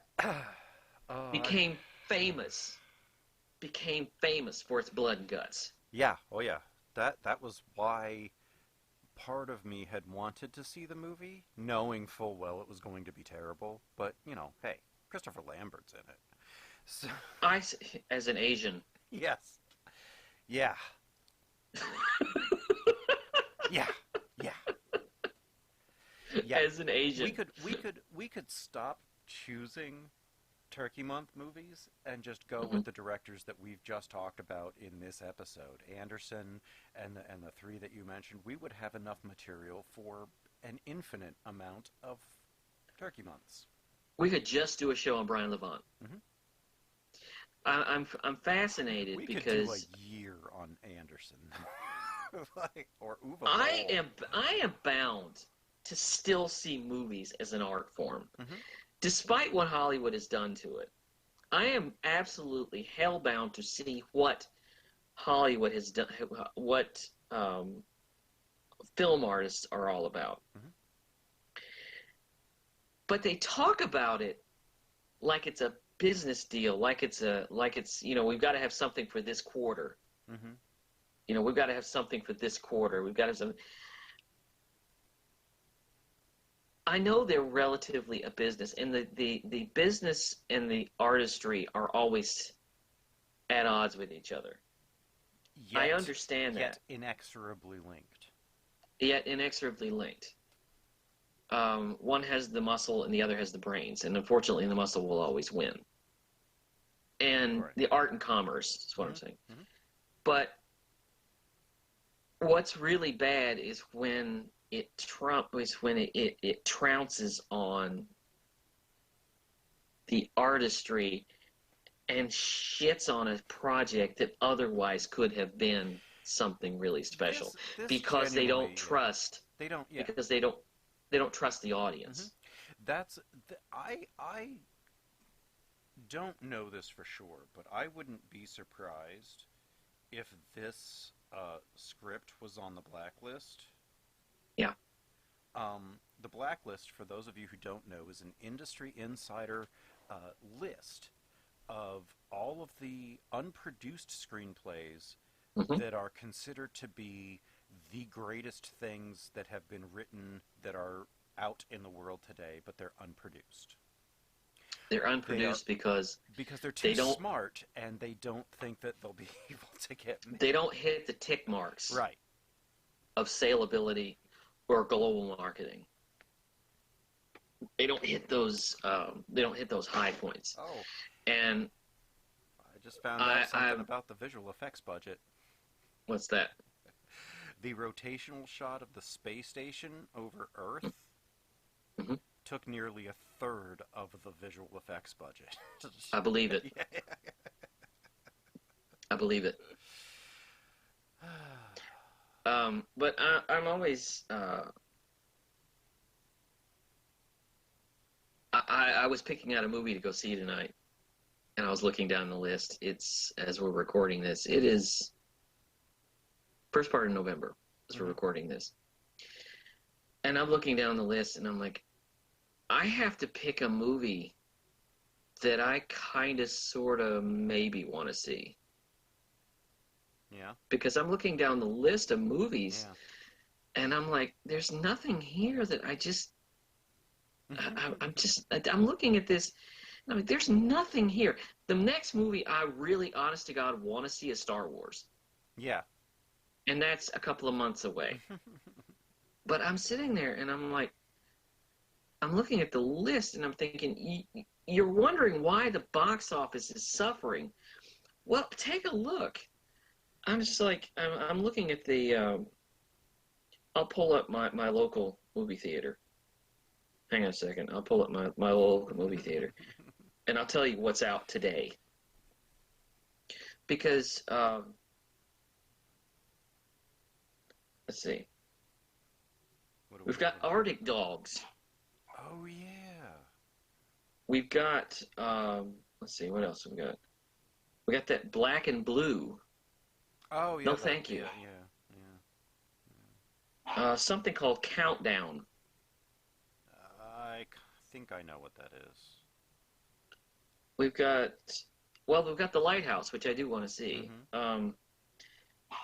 became famous for its blood and guts.
Yeah, oh yeah. That was why part of me had wanted to see the movie, knowing full well it was going to be terrible. But, you know, hey, Christopher Lambert's in it. So,
As an Asian.
yes. Yeah. Yeah. Yeah. Yeah.
As an Asian.
We could stop choosing Turkey Month movies and just go with the directors that we've just talked about in this episode. Anderson and the three that you mentioned. We would have enough material for an infinite amount of Turkey Months.
We could just do a show on Brian Levant.
Mm-hmm.
I'm fascinated
we
because
could do a year on Anderson. Or Uwe
I am bound to still see movies as an art form.
Mm-hmm.
Despite what Hollywood has done to it, I am absolutely hellbound to see what Hollywood has done, what film artists are all about.
Mm-hmm.
But they talk about it like it's a business deal, like it's we've got to have something for this quarter.
Mm-hmm.
We've got to have something for this quarter. We've got to have something. I know they're relatively a business, and the business and the artistry are always at odds with each other. I understand that.
Yet inexorably linked.
Yet inexorably linked. One has the muscle and the other has the brains, and unfortunately the muscle will always win. And the art and commerce is what I'm saying.
Mm-hmm.
But what's really bad is when it trounces on the artistry and shits on a project that otherwise could have been something really special
This
because they don't trust.
They don't. Yeah.
Because they don't trust the audience.
Mm-hmm. I don't know this for sure, but I wouldn't be surprised if this script was on the blacklist.
Yeah.
The blacklist, for those of you who don't know, is an industry insider list of all of the unproduced screenplays that are considered to be the greatest things that have been written that are out in the world today, but they're unproduced.
They're unproduced because
they're too smart and they don't think that they'll be able to get made.
They don't hit the tick marks
right
of saleability or global marketing. They don't hit those. They don't hit those high points.
Oh,
and
I just found out something about the visual effects budget.
What's that?
The rotational shot of the space station over Earth took nearly a third of the visual effects budget.
I believe it.
Yeah.
I believe it. But I'm always. I was picking out a movie to go see tonight, and I was looking down the list. It's, as we're recording this, it is first part of November as we're recording this. And I'm looking down the list, and I'm like, I have to pick a movie that I kind of, sort of, maybe want to see.
Yeah.
Because I'm looking down the list of movies, and I'm like, there's nothing here that I just... I'm looking at this, and I'm like, there's nothing here. The next movie I really, honest to God, want to see is Star Wars.
Yeah.
And that's a couple of months away. But I'm sitting there, and I'm like, I'm looking at the list, and I'm thinking, you're wondering why the box office is suffering. Well, take a look. I'm just like, I'm looking at the, I'll pull up my local movie theater. Hang on a second. I'll pull up my local movie theater, and I'll tell you what's out today. Because, let's see. We've got Arctic Dogs.
Oh, yeah.
We've got, let's see, what else have we got? We got that Black and Blue.
Oh yeah.
No, thank you.
Yeah.
Something called Countdown.
I think I know what that is.
We've got the Lighthouse, which I do want to see.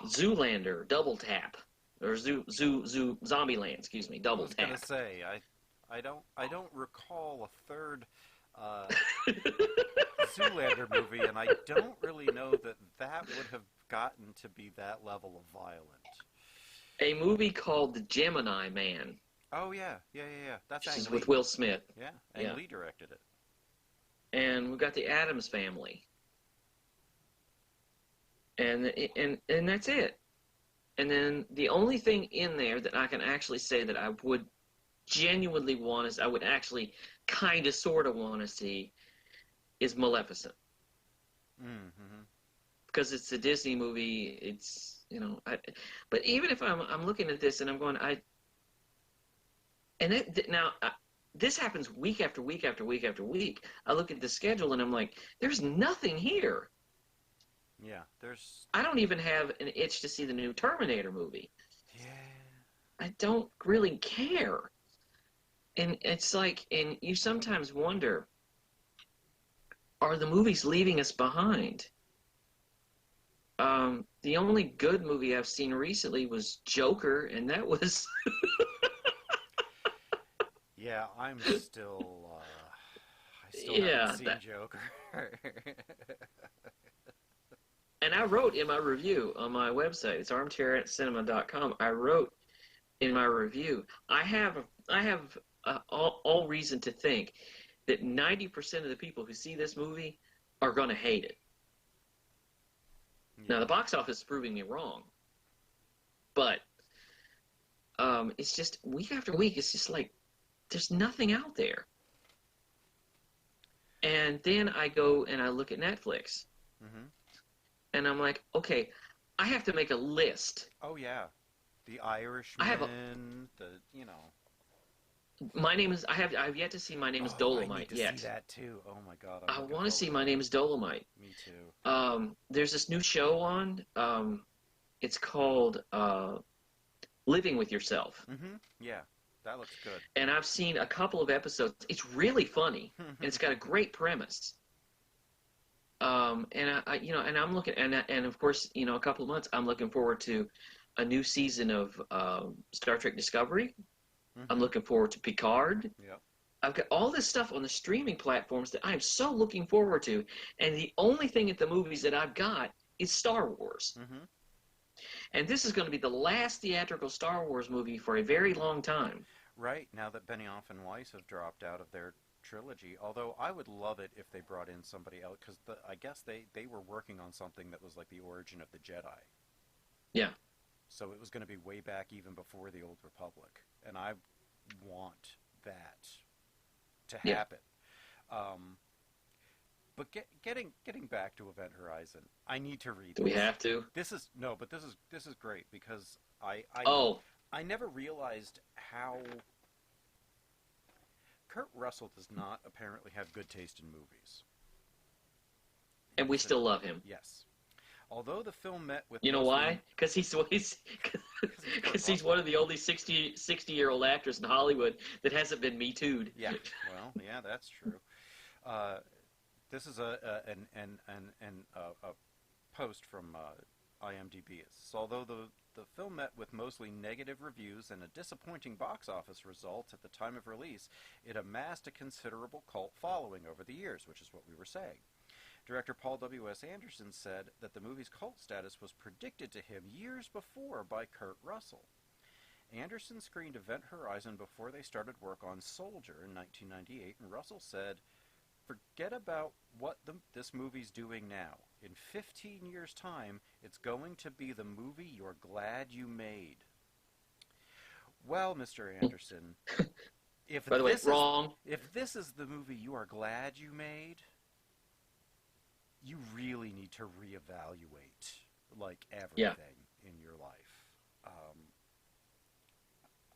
Zoolander, Double Tap, or Zombieland, excuse me, Double
I was
Tap.
gonna say I don't recall a third Zoolander movie, and I don't really know that would have gotten to be that level of violent.
A movie called The Gemini Man.
Oh yeah. That's
This
Ang
is
Lee.
with Will Smith.
Yeah, Ang Lee directed it.
And we've got the Addams Family. And that's it. And then the only thing in there that I can actually say that I would genuinely want to, I would actually kind of sort of want to see, is Maleficent.
Mm-hmm.
Because it's a Disney movie. It's, but even if I'm looking at this and I'm going, this happens week after week after week after week. I look at the schedule and I'm like, there's nothing here.
Yeah,
I don't even have an itch to see the new Terminator movie.
Yeah.
I don't really care. And it's like, and you sometimes wonder, are the movies leaving us behind? The only good movie I've seen recently was Joker, and that was...
Yeah, I still haven't seen Joker.
And I wrote in my review on my website, it's armchaircinema.com, I wrote in my review, I have all reason to think that 90% of the people who see this movie are going to hate it. Yeah. Now, the box office is proving me wrong. But it's just, week after week, it's just like, there's nothing out there. And then I go and I look at Netflix. Mm-hmm. And I'm like, okay, I have to make a list.
Oh, yeah. The Irishman,
My name is, I've yet to see My Name is Dolomite
I need to
yet.
see that too. Oh my God.
I want to see My Name is Dolomite.
Me too.
There's this new show on, it's called Living with Yourself.
Mm-hmm. Yeah, that looks good.
And I've seen a couple of episodes. It's really funny, and it's got a great premise. And I'm looking, and of course, a couple of months, I'm looking forward to a new season of Star Trek Discovery. Mm-hmm. I'm looking forward to Picard.
Yeah.
I've got all this stuff on the streaming platforms that I'm so looking forward to, and the only thing at the movies that I've got is Star Wars. Mm-hmm. And this is going to be the last theatrical Star Wars movie for a very long time.
Right, now that Benioff and Weiss have dropped out of their trilogy, although I would love it if they brought in somebody else, because I guess they were working on something that was like the origin of the Jedi.
Yeah. So
it was going to be way back even before the Old Republic, and I want that to happen. But getting back to Event Horizon, I need to read.
Do we have to?
This is great because I never realized how Kurt Russell does not apparently have good taste in movies.
And we still love him.
Yes. Although the film met with...
You know why? Because he's one of the only 60-year-old actors in Hollywood that hasn't been Me Too'd.
Yeah, well, yeah, that's true. This is a post from IMDb. It says, although the film met with mostly negative reviews and a disappointing box office result at the time of release, it amassed a considerable cult following over the years, which is what we were saying. Director Paul W.S. Anderson said that the movie's cult status was predicted to him years before by Kurt Russell. Anderson screened Event Horizon before they started work on Soldier in 1998, and Russell said, "Forget about what this movie's doing now. In 15 years' time, it's going to be the movie you're glad you made." Well, Mr. Anderson, if this is the movie you are glad you made, you really need to reevaluate everything in your life.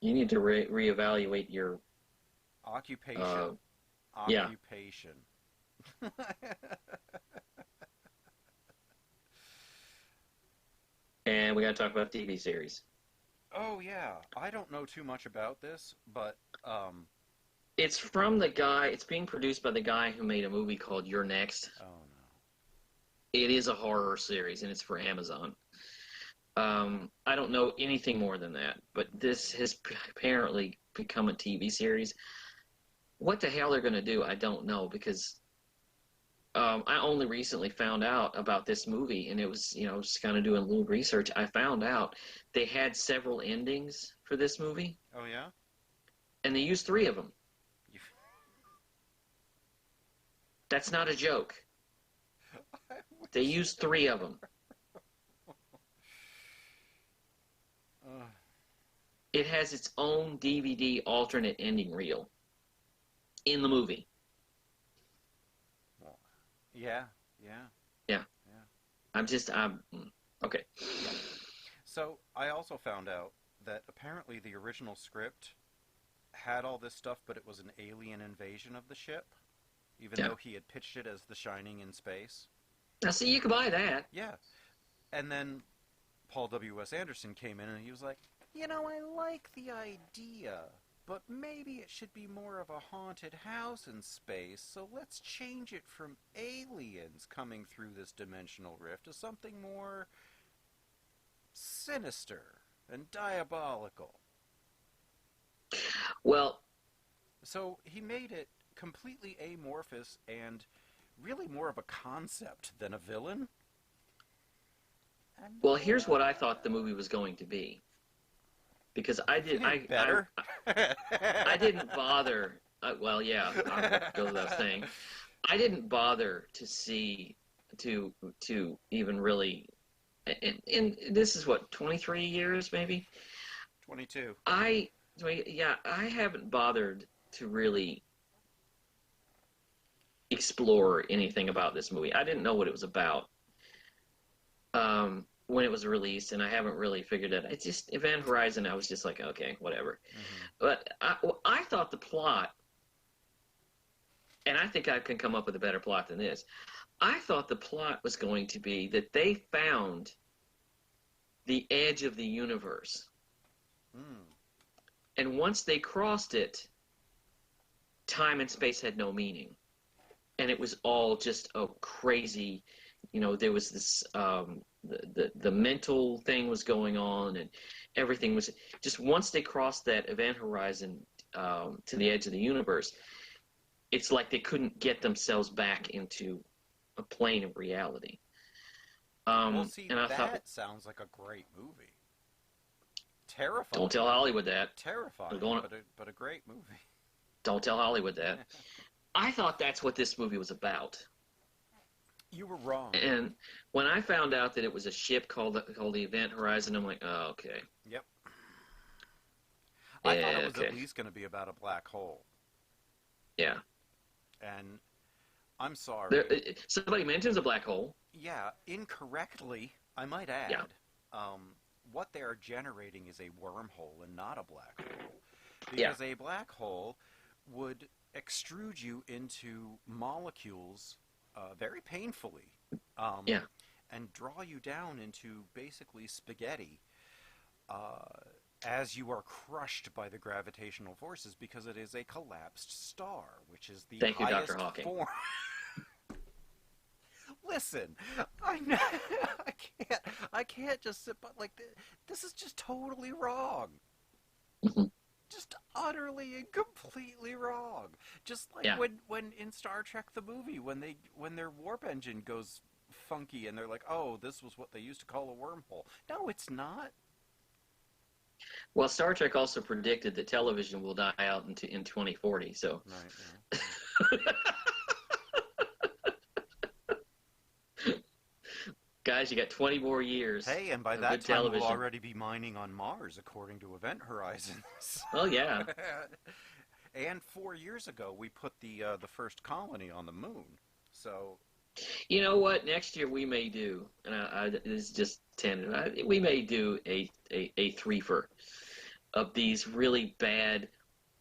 You need to reevaluate your
occupation. Occupation.
And we got to talk about TV series.
Oh yeah, I don't know too much about this, but
It's from the guy. It's being produced by the guy who made a movie called You're Next.
oh no.
It is a horror series, and it's for Amazon. I don't know anything more than that, but this has apparently become a TV series. What the hell they're going to do, I don't know, because I only recently found out about this movie, and it was, just kind of doing a little research. I found out they had several endings for this movie,
Oh yeah?
and they used 3 of them.
You...
That's not a joke. They used 3 of them. It has its own DVD alternate ending reel in the movie.
Well, yeah.
Yeah. I'm okay.
So I also found out that apparently the original script had all this stuff, but it was an alien invasion of the ship, even though he had pitched it as The Shining in space.
Now, see, you can buy that.
Yeah. And then Paul W.S. Anderson came in and he was like, I like the idea, but maybe it should be more of a haunted house in space, so let's change it from aliens coming through this dimensional rift to something more sinister and diabolical.
Well,
So he made it completely amorphous and really more of a concept than a villain. And,
here's what I thought the movie was going to be. Because I
better.
I didn't bother. I'll go without saying. I didn't bother to see to even really. And this is what 23 years maybe.
22.
I haven't bothered to really explore anything about this movie. I didn't know what it was about. When it was released, and I haven't really figured it. It's just Event Horizon. I was just like, okay, whatever. But I thought the plot, and I think I can come up with a better plot than this. I thought the plot was going to be that they found the edge of the universe, and once they crossed it, time and space had no meaning, and it was all just a crazy. There was this. The mental thing was going on, and everything was just once they crossed that event horizon to the edge of the universe, it's like they couldn't get themselves back into a plane of reality.
Well, see,
and I
that
thought,
sounds like a great movie. Terrifying.
don't tell Hollywood that.
Terrifying, but a great movie.
Don't tell Hollywood that. I thought that's what this movie was about.
You were wrong.
And when I found out that it was a ship called the Event Horizon, I'm like, oh, okay.
Yep. I thought it was at least going to be about a black hole.
Yeah.
And I'm sorry.
Somebody mentions a black hole.
Yeah, incorrectly, I might add.
Yeah.
What they are generating is a wormhole and not a black hole. Because a black hole would extrude you into molecules very painfully, and draw you down into basically spaghetti as you are crushed by the gravitational forces because it is a collapsed star, which is the
Thank you,
highest
Dr. Hawking.
form. Listen, I can't just sit by like this is just totally wrong. Just utterly and completely wrong. Just like when in Star Trek the movie, when their warp engine goes funky and they're like, oh, this was what they used to call a wormhole. No, it's not.
Well, Star Trek also predicted that television will die out in 2040. So.
Right.
Guys, you got 20 more years.
Hey, and by that time we'll already be mining on Mars, according to Event Horizon.
Oh, yeah.
And 4 years ago, we put the first colony on the moon. So,
you know what? Next year we may do, and this is just tentative. We may do a threefer of these really bad,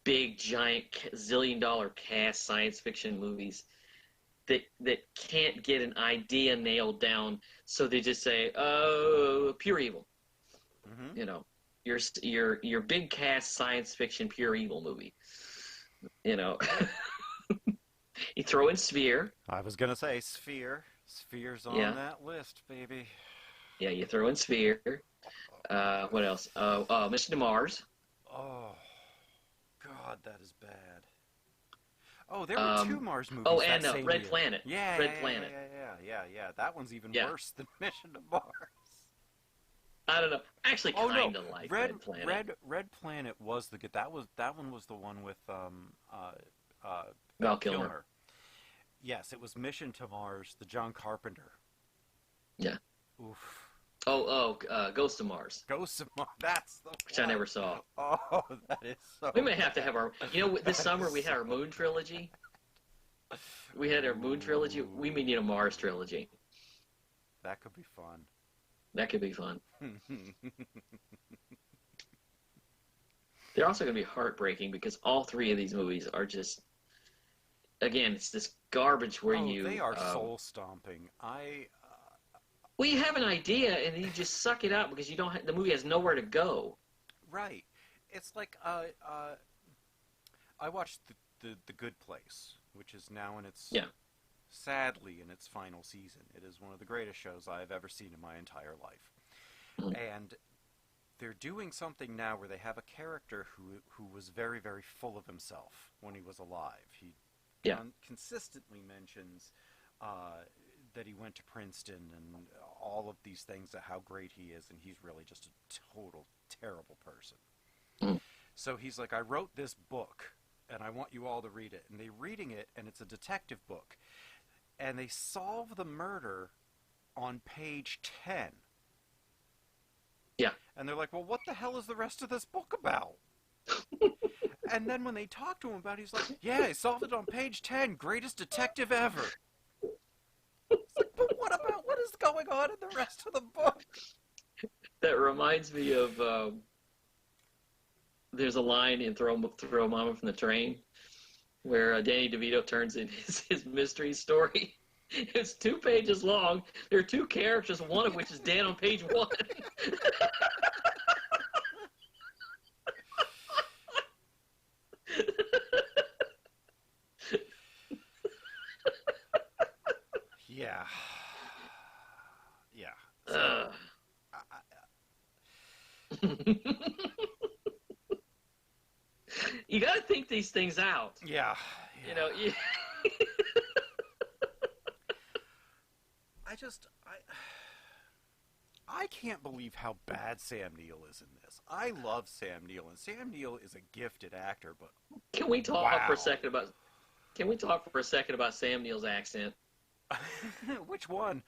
big, giant, zillion-dollar cast science fiction movies that can't get an idea nailed down, so they just say, "Oh, pure evil."
Mm-hmm.
You know, your big cast science fiction pure evil movie. You know, you throw in Sphere.
I was gonna say Sphere. Sphere's on
Yeah,
that list, baby.
yeah, you throw in Sphere. What else? Mission to Mars.
Oh, God, that is bad. Oh, there were two
Um,
Mars movies
oh,
that
and
same
Red
year.
Planet.
Yeah,
Red Planet.
yeah. That one's even
Yeah.
worse than Mission to Mars.
I don't know. I actually
Oh no,
kind of like Red Planet.
Red Planet was the good. That one was the one with
Val Kilmer.
Yes, it was Mission to Mars, the John Carpenter.
Yeah.
Oof.
Ghost of Mars,
Ghosts of Mars. That's the
which I
one.
never saw.
Oh, that is so.
We may have to have our. This summer we had our Moon trilogy. We had our Moon trilogy. We may need a Mars trilogy.
That could be fun.
That could be fun. They're also going to be heartbreaking because all three of these movies are just. Again, it's this garbage where
they are soul stomping.
Well, you have an idea and then you just suck it out because you don't. The movie has nowhere to go.
Right. It's like I watched the Good Place, which is now in its sadly in its final season. It is one of the greatest shows I have ever seen in my entire life.
Mm.
And they're doing something now where they have a character who was very, very full of himself when he was alive. He consistently mentions that he went to Princeton and all of these things, that how great he is, and he's really just a total terrible person.
Mm.
So he's like, I wrote this book, and I want you all to read it. And they're reading it, and it's a detective book. And they solve the murder on page 10.
Yeah.
And they're like, well, what the hell is the rest of this book about? And then when they talk to him about it, he's like, yeah, I solved it on page 10. Greatest detective ever. It's like, but what is going on in the rest of the book?
That reminds me of. There's a line in Throw Mama from the Train where Danny DeVito turns in his mystery story. It's 2 pages long. There are 2 characters, one of which is Dan on page 1.
Yeah. Yeah. So,
You got to think these things out.
Yeah.
You know,
I can't believe how bad Sam Neill is in this. I love Sam Neill, and Sam Neill is a gifted actor, but
Can we talk for a
wow.
second about? Can we talk for a second about Sam Neill's accent?
Which one?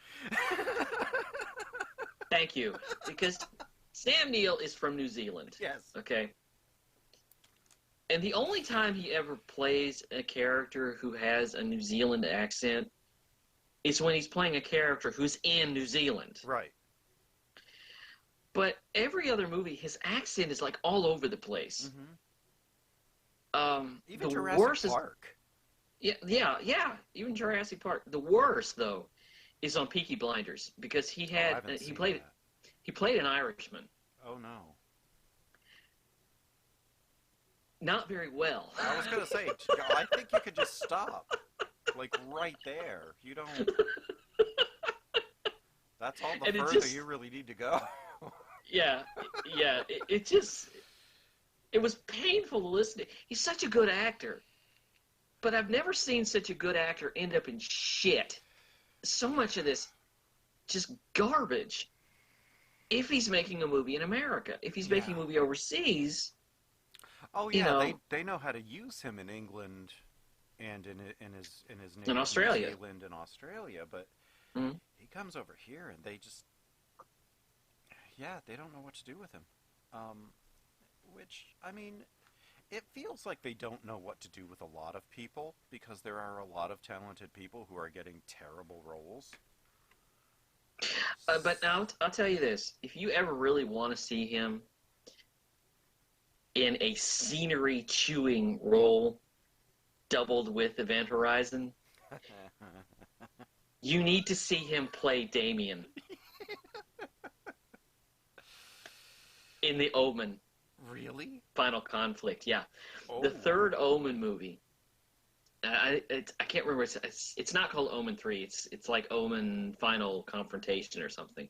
Thank you, because Sam Neill is from New Zealand.
Yes.
Okay. And the only time he ever plays a character who has a New Zealand accent is when he's playing a character who's in New Zealand.
Right.
But every other movie, his accent is like all over the place.
Even
the
Jurassic
worst
Park.
Yeah. Even Jurassic Park. The worst though is on Peaky Blinders because he played an Irishman.
Oh no.
Not very well.
I was gonna say, I think you could just stop, like right there. You don't. That's all the further you really need to go.
Yeah. It was painful to listen to. He's such a good actor, but I've never seen such a good actor end up in shit. So much of this, just garbage. If he's making a movie in America, if he's making a movie overseas.
Oh yeah, they know how to use him in England, and in his native
in Australia,
New Zealand and Australia, but he comes over here and they just they don't know what to do with him. Which I mean, it feels like they don't know what to do with a lot of people because there are a lot of talented people who are getting terrible roles.
But now I'll tell you this: if you ever really want to see him in a scenery chewing role doubled with Event Horizon, You need to see him play Damien in the Omen
Really?
Final Conflict. Yeah,
Oh.
the third Omen movie. I can't remember. It's not called Omen 3. It's like Omen Final Confrontation or something.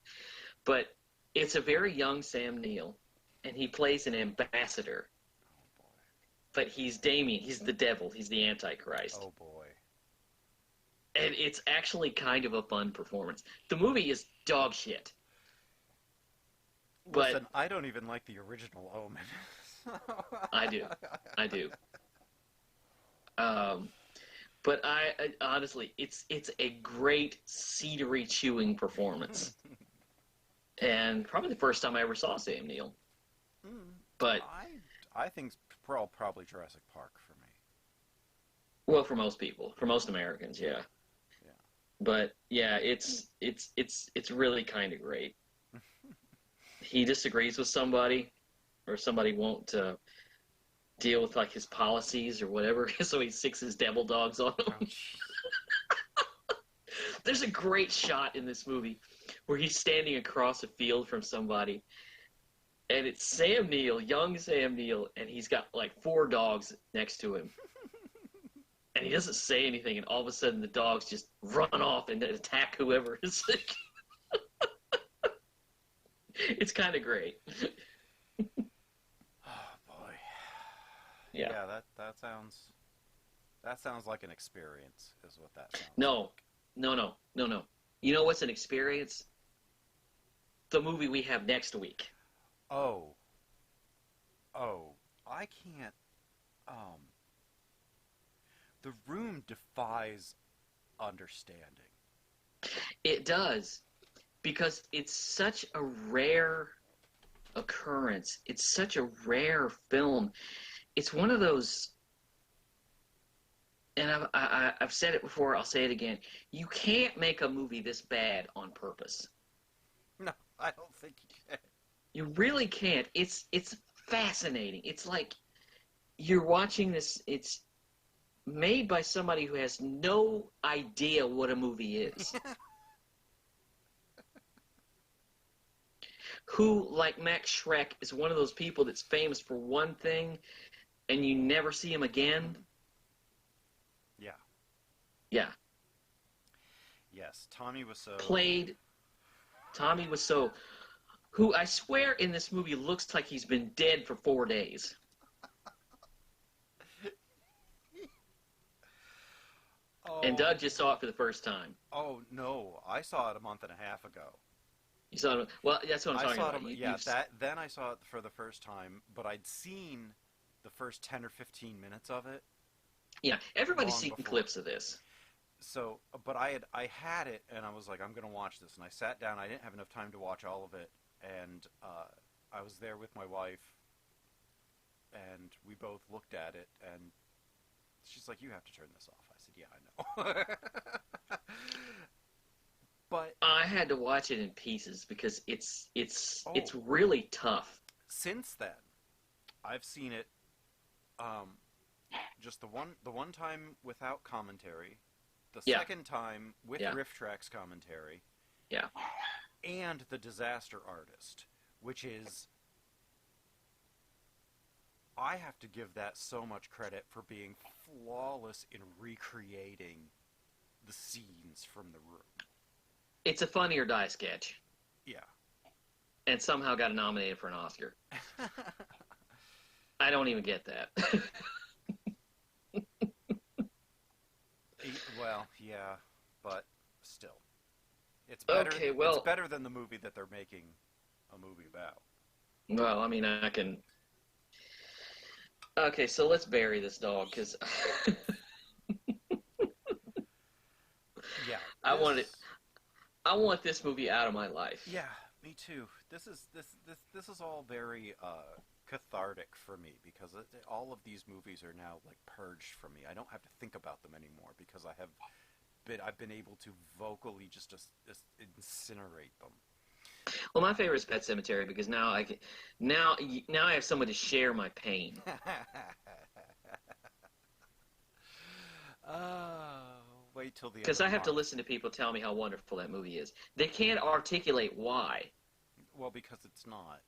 But it's a very young Sam Neill, and he plays an ambassador.
Oh boy.
But he's Damien. He's the devil. He's the Antichrist.
Oh boy.
And it's actually kind of a fun performance. The movie is dog shit. But
Listen, I don't even like the original Omen.
I do. But I honestly, it's a great cedary chewing performance, and probably the first time I ever saw Sam Neill. But
I think probably Jurassic Park for me.
well, for most people, for most Americans, yeah.
Yeah.
But yeah, it's really kind of great. He disagrees with somebody, or somebody won't deal with like his policies or whatever, so he sicks his devil dogs on them.
Oh,
There's a great shot in this movie where he's standing across a field from somebody, and it's Sam Neill, young Sam Neill, and he's got like 4 dogs next to him. And he doesn't say anything, and all of a sudden the dogs just run off and attack whoever is sick. It's kind of great.
oh boy.
Yeah.
Yeah, that sounds like an experience, is what that sounds
No,
like.
no. You know what's an experience? The movie we have next week.
Oh, I can't. The Room defies understanding.
It does, because it's such a rare occurrence. It's such a rare film. It's one of those, and I've said it before, I'll say it again. You can't make a movie this bad on purpose.
No, I don't think you can.
You really can't. It's fascinating. It's like you're watching this. It's made by somebody who has no idea what a movie is. Who, like Max Schreck, is one of those people that's famous for one thing and you never see him again.
Yeah.
Yeah.
Yes, Tommy Wiseau.
Played Tommy Wiseau, who I swear in this movie looks like he's been dead for 4 days.
Oh.
And Doug just saw it for the first time.
Oh no, I saw it a month and a half ago.
You saw it? Well, that's what I'm talking about.
Then I saw it for the first time, but I'd seen the first 10 or 15 minutes of it.
Yeah, everybody's
long
seen
before.
clips of this.
So, but I had it, and I was like, I'm going to watch this. And I sat down. I didn't have enough time to watch all of it. And I was there with my wife, and we both looked at it, and she's like, you have to turn this off. I said, yeah, I know. But
I had to watch it in pieces because it's really tough.
Since then, I've seen it just the one time without commentary, the second time with riff tracks commentary, and the Disaster Artist, which is, I have to give that so much credit for being flawless in recreating the scenes from The Room.
It's a Funny or Die sketch.
Yeah.
And somehow got nominated for an Oscar. I don't even get that.
Well, yeah, but still. It's better,
Okay, well,
it's better than the movie that they're making a movie about.
Well, I mean, I can... Okay, so let's bury this dog, because...
Yeah.
I want this movie out of my life.
Yeah, me too. This is all very cathartic for me, because all of these movies are now like purged from me. I don't have to think about them anymore because I've been able to vocally just incinerate them.
Well, my favorite is Pet Sematary because now I have someone to share my pain.
Well, wait till the end.
Because I have to listen to people tell me how wonderful that movie is. They can't articulate why.
Well, because it's not.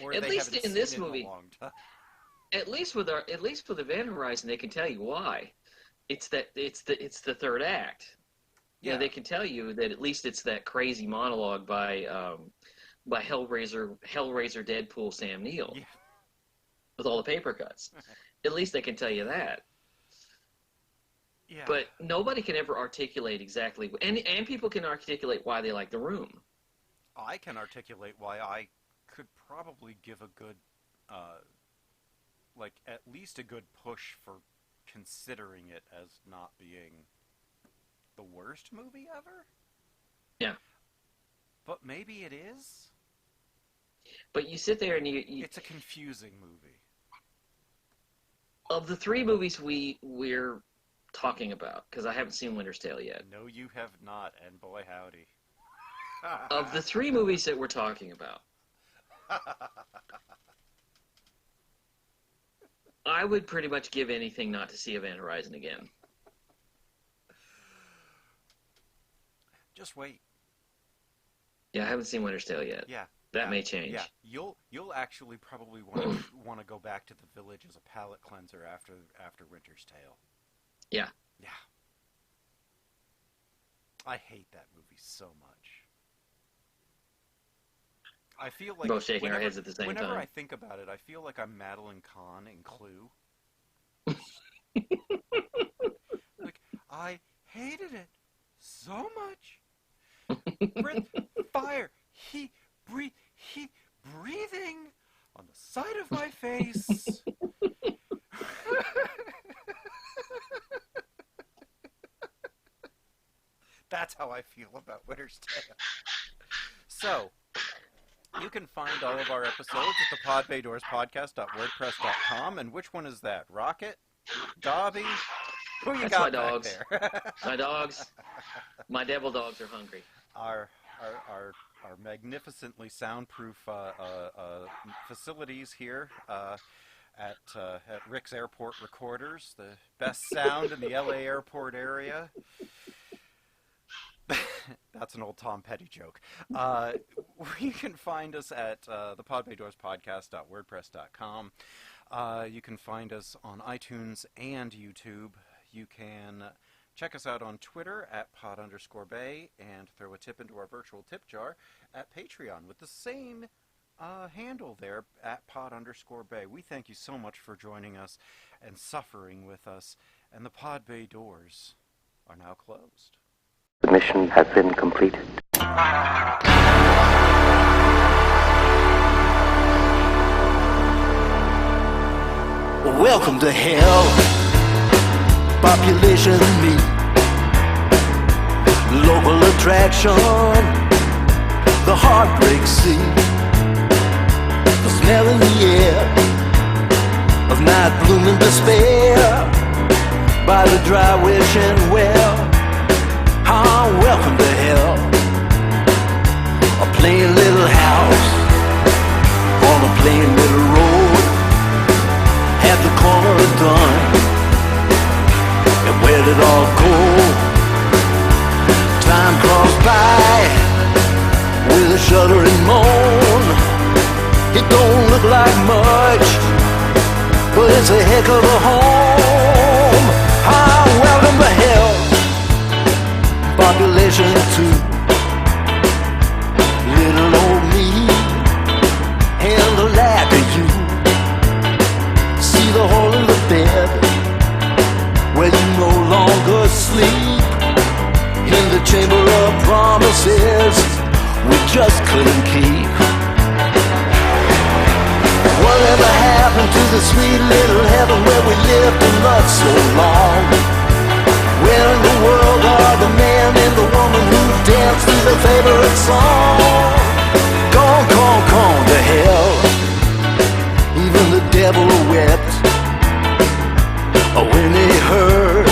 Or
At
they
least
haven't
in
seen
this
it
movie,
in a long time.
at least with Event Horizon, they can tell you why. It's the third act. You know, they can tell you that at least it's that crazy monologue by Hellraiser Deadpool Sam Neill with all the paper cuts. At least they can tell you that.
Yeah.
But nobody can ever articulate exactly, and people can articulate why they like The Room.
I can articulate why I could probably give a good, at least a good push for considering it as not being the worst movie ever.
Yeah.
But maybe it is.
But you sit there and you
it's a confusing movie.
Of the three movies we're talking about, because I haven't seen Winter's Tale yet.
No, you have not, and boy howdy.
Of the three movies that we're talking about, I would pretty much give anything not to see Event Horizon again.
Just wait.
Yeah, I haven't seen Winter's Tale yet.
Yeah.
That may change.
Yeah, you'll actually probably want to go back to the village as a palate cleanser after Winter's Tale.
Yeah.
Yeah. I hate that movie so much. I feel like
both shaking our heads at the same
whenever
time.
I think about it, I feel like I'm Madeline Kahn in Clue. Like, I hated it so much. Breath, fire, heat, breathing on the side of my face. That's how I feel about Winter's Tale. So, you can find all of our episodes at the podbaydoorspodcast.wordpress.com. And which one is that? Rocket? Dobby? Who you
That's
got
my
back
dogs.
there?
My dogs. My devil dogs are hungry.
Our magnificently soundproof facilities here at Rick's Airport Recorders, the best sound in the LA airport area. That's an old Tom Petty joke. You can find us at thepodbaydoorspodcast.wordpress.com. You can find us on iTunes and YouTube. You can check us out on Twitter at pod_bay and throw a tip into our virtual tip jar at Patreon with the same handle there at pod_bay. We thank you so much for joining us and suffering with us. And the Pod Bay doors are now closed.
The mission has been completed.
Welcome to hell. Population me. Local attraction. The heartbreak sea. The smell in the air of night blooming despair by the dry wishing well. Welcome to hell. A plain little house on a plain little road at the corner of Dunn. And where did all go? Time crossed by with a shuddering moan. It don't look like much, but it's a heck of a home. Welcome to hell. Population 2. Little old me and the lack of you. See the hole in the bed where you no longer sleep. In the chamber of promises we just couldn't keep. Whatever happened to the sweet little heaven where we lived and loved so long? Where in the world are the man and the woman who dance to their favorite song? Gone to hell. Even the devil wept when he heard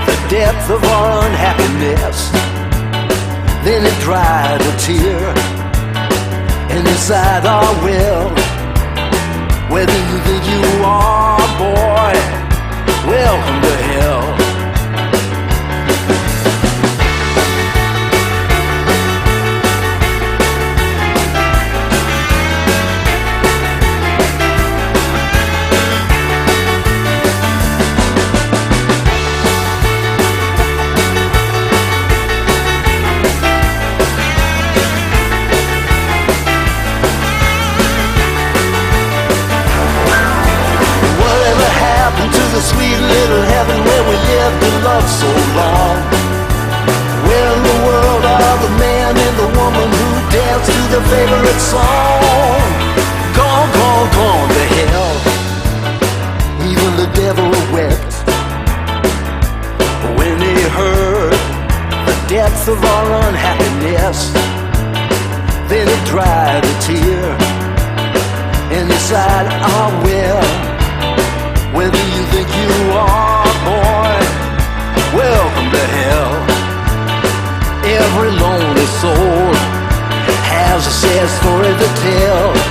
the depth of our unhappiness. Then he dried a tear and he sighed, "Ah, well, whether you think you are, boy, welcome to hell." favorite song. Gone, gone, gone to hell. Even the devil wept when he heard the depth of our unhappiness. Then he dried a tear and he sighed, "Ah, well, whether you think you are, boy, welcome to hell." Every lonely soul has a sad story to tell.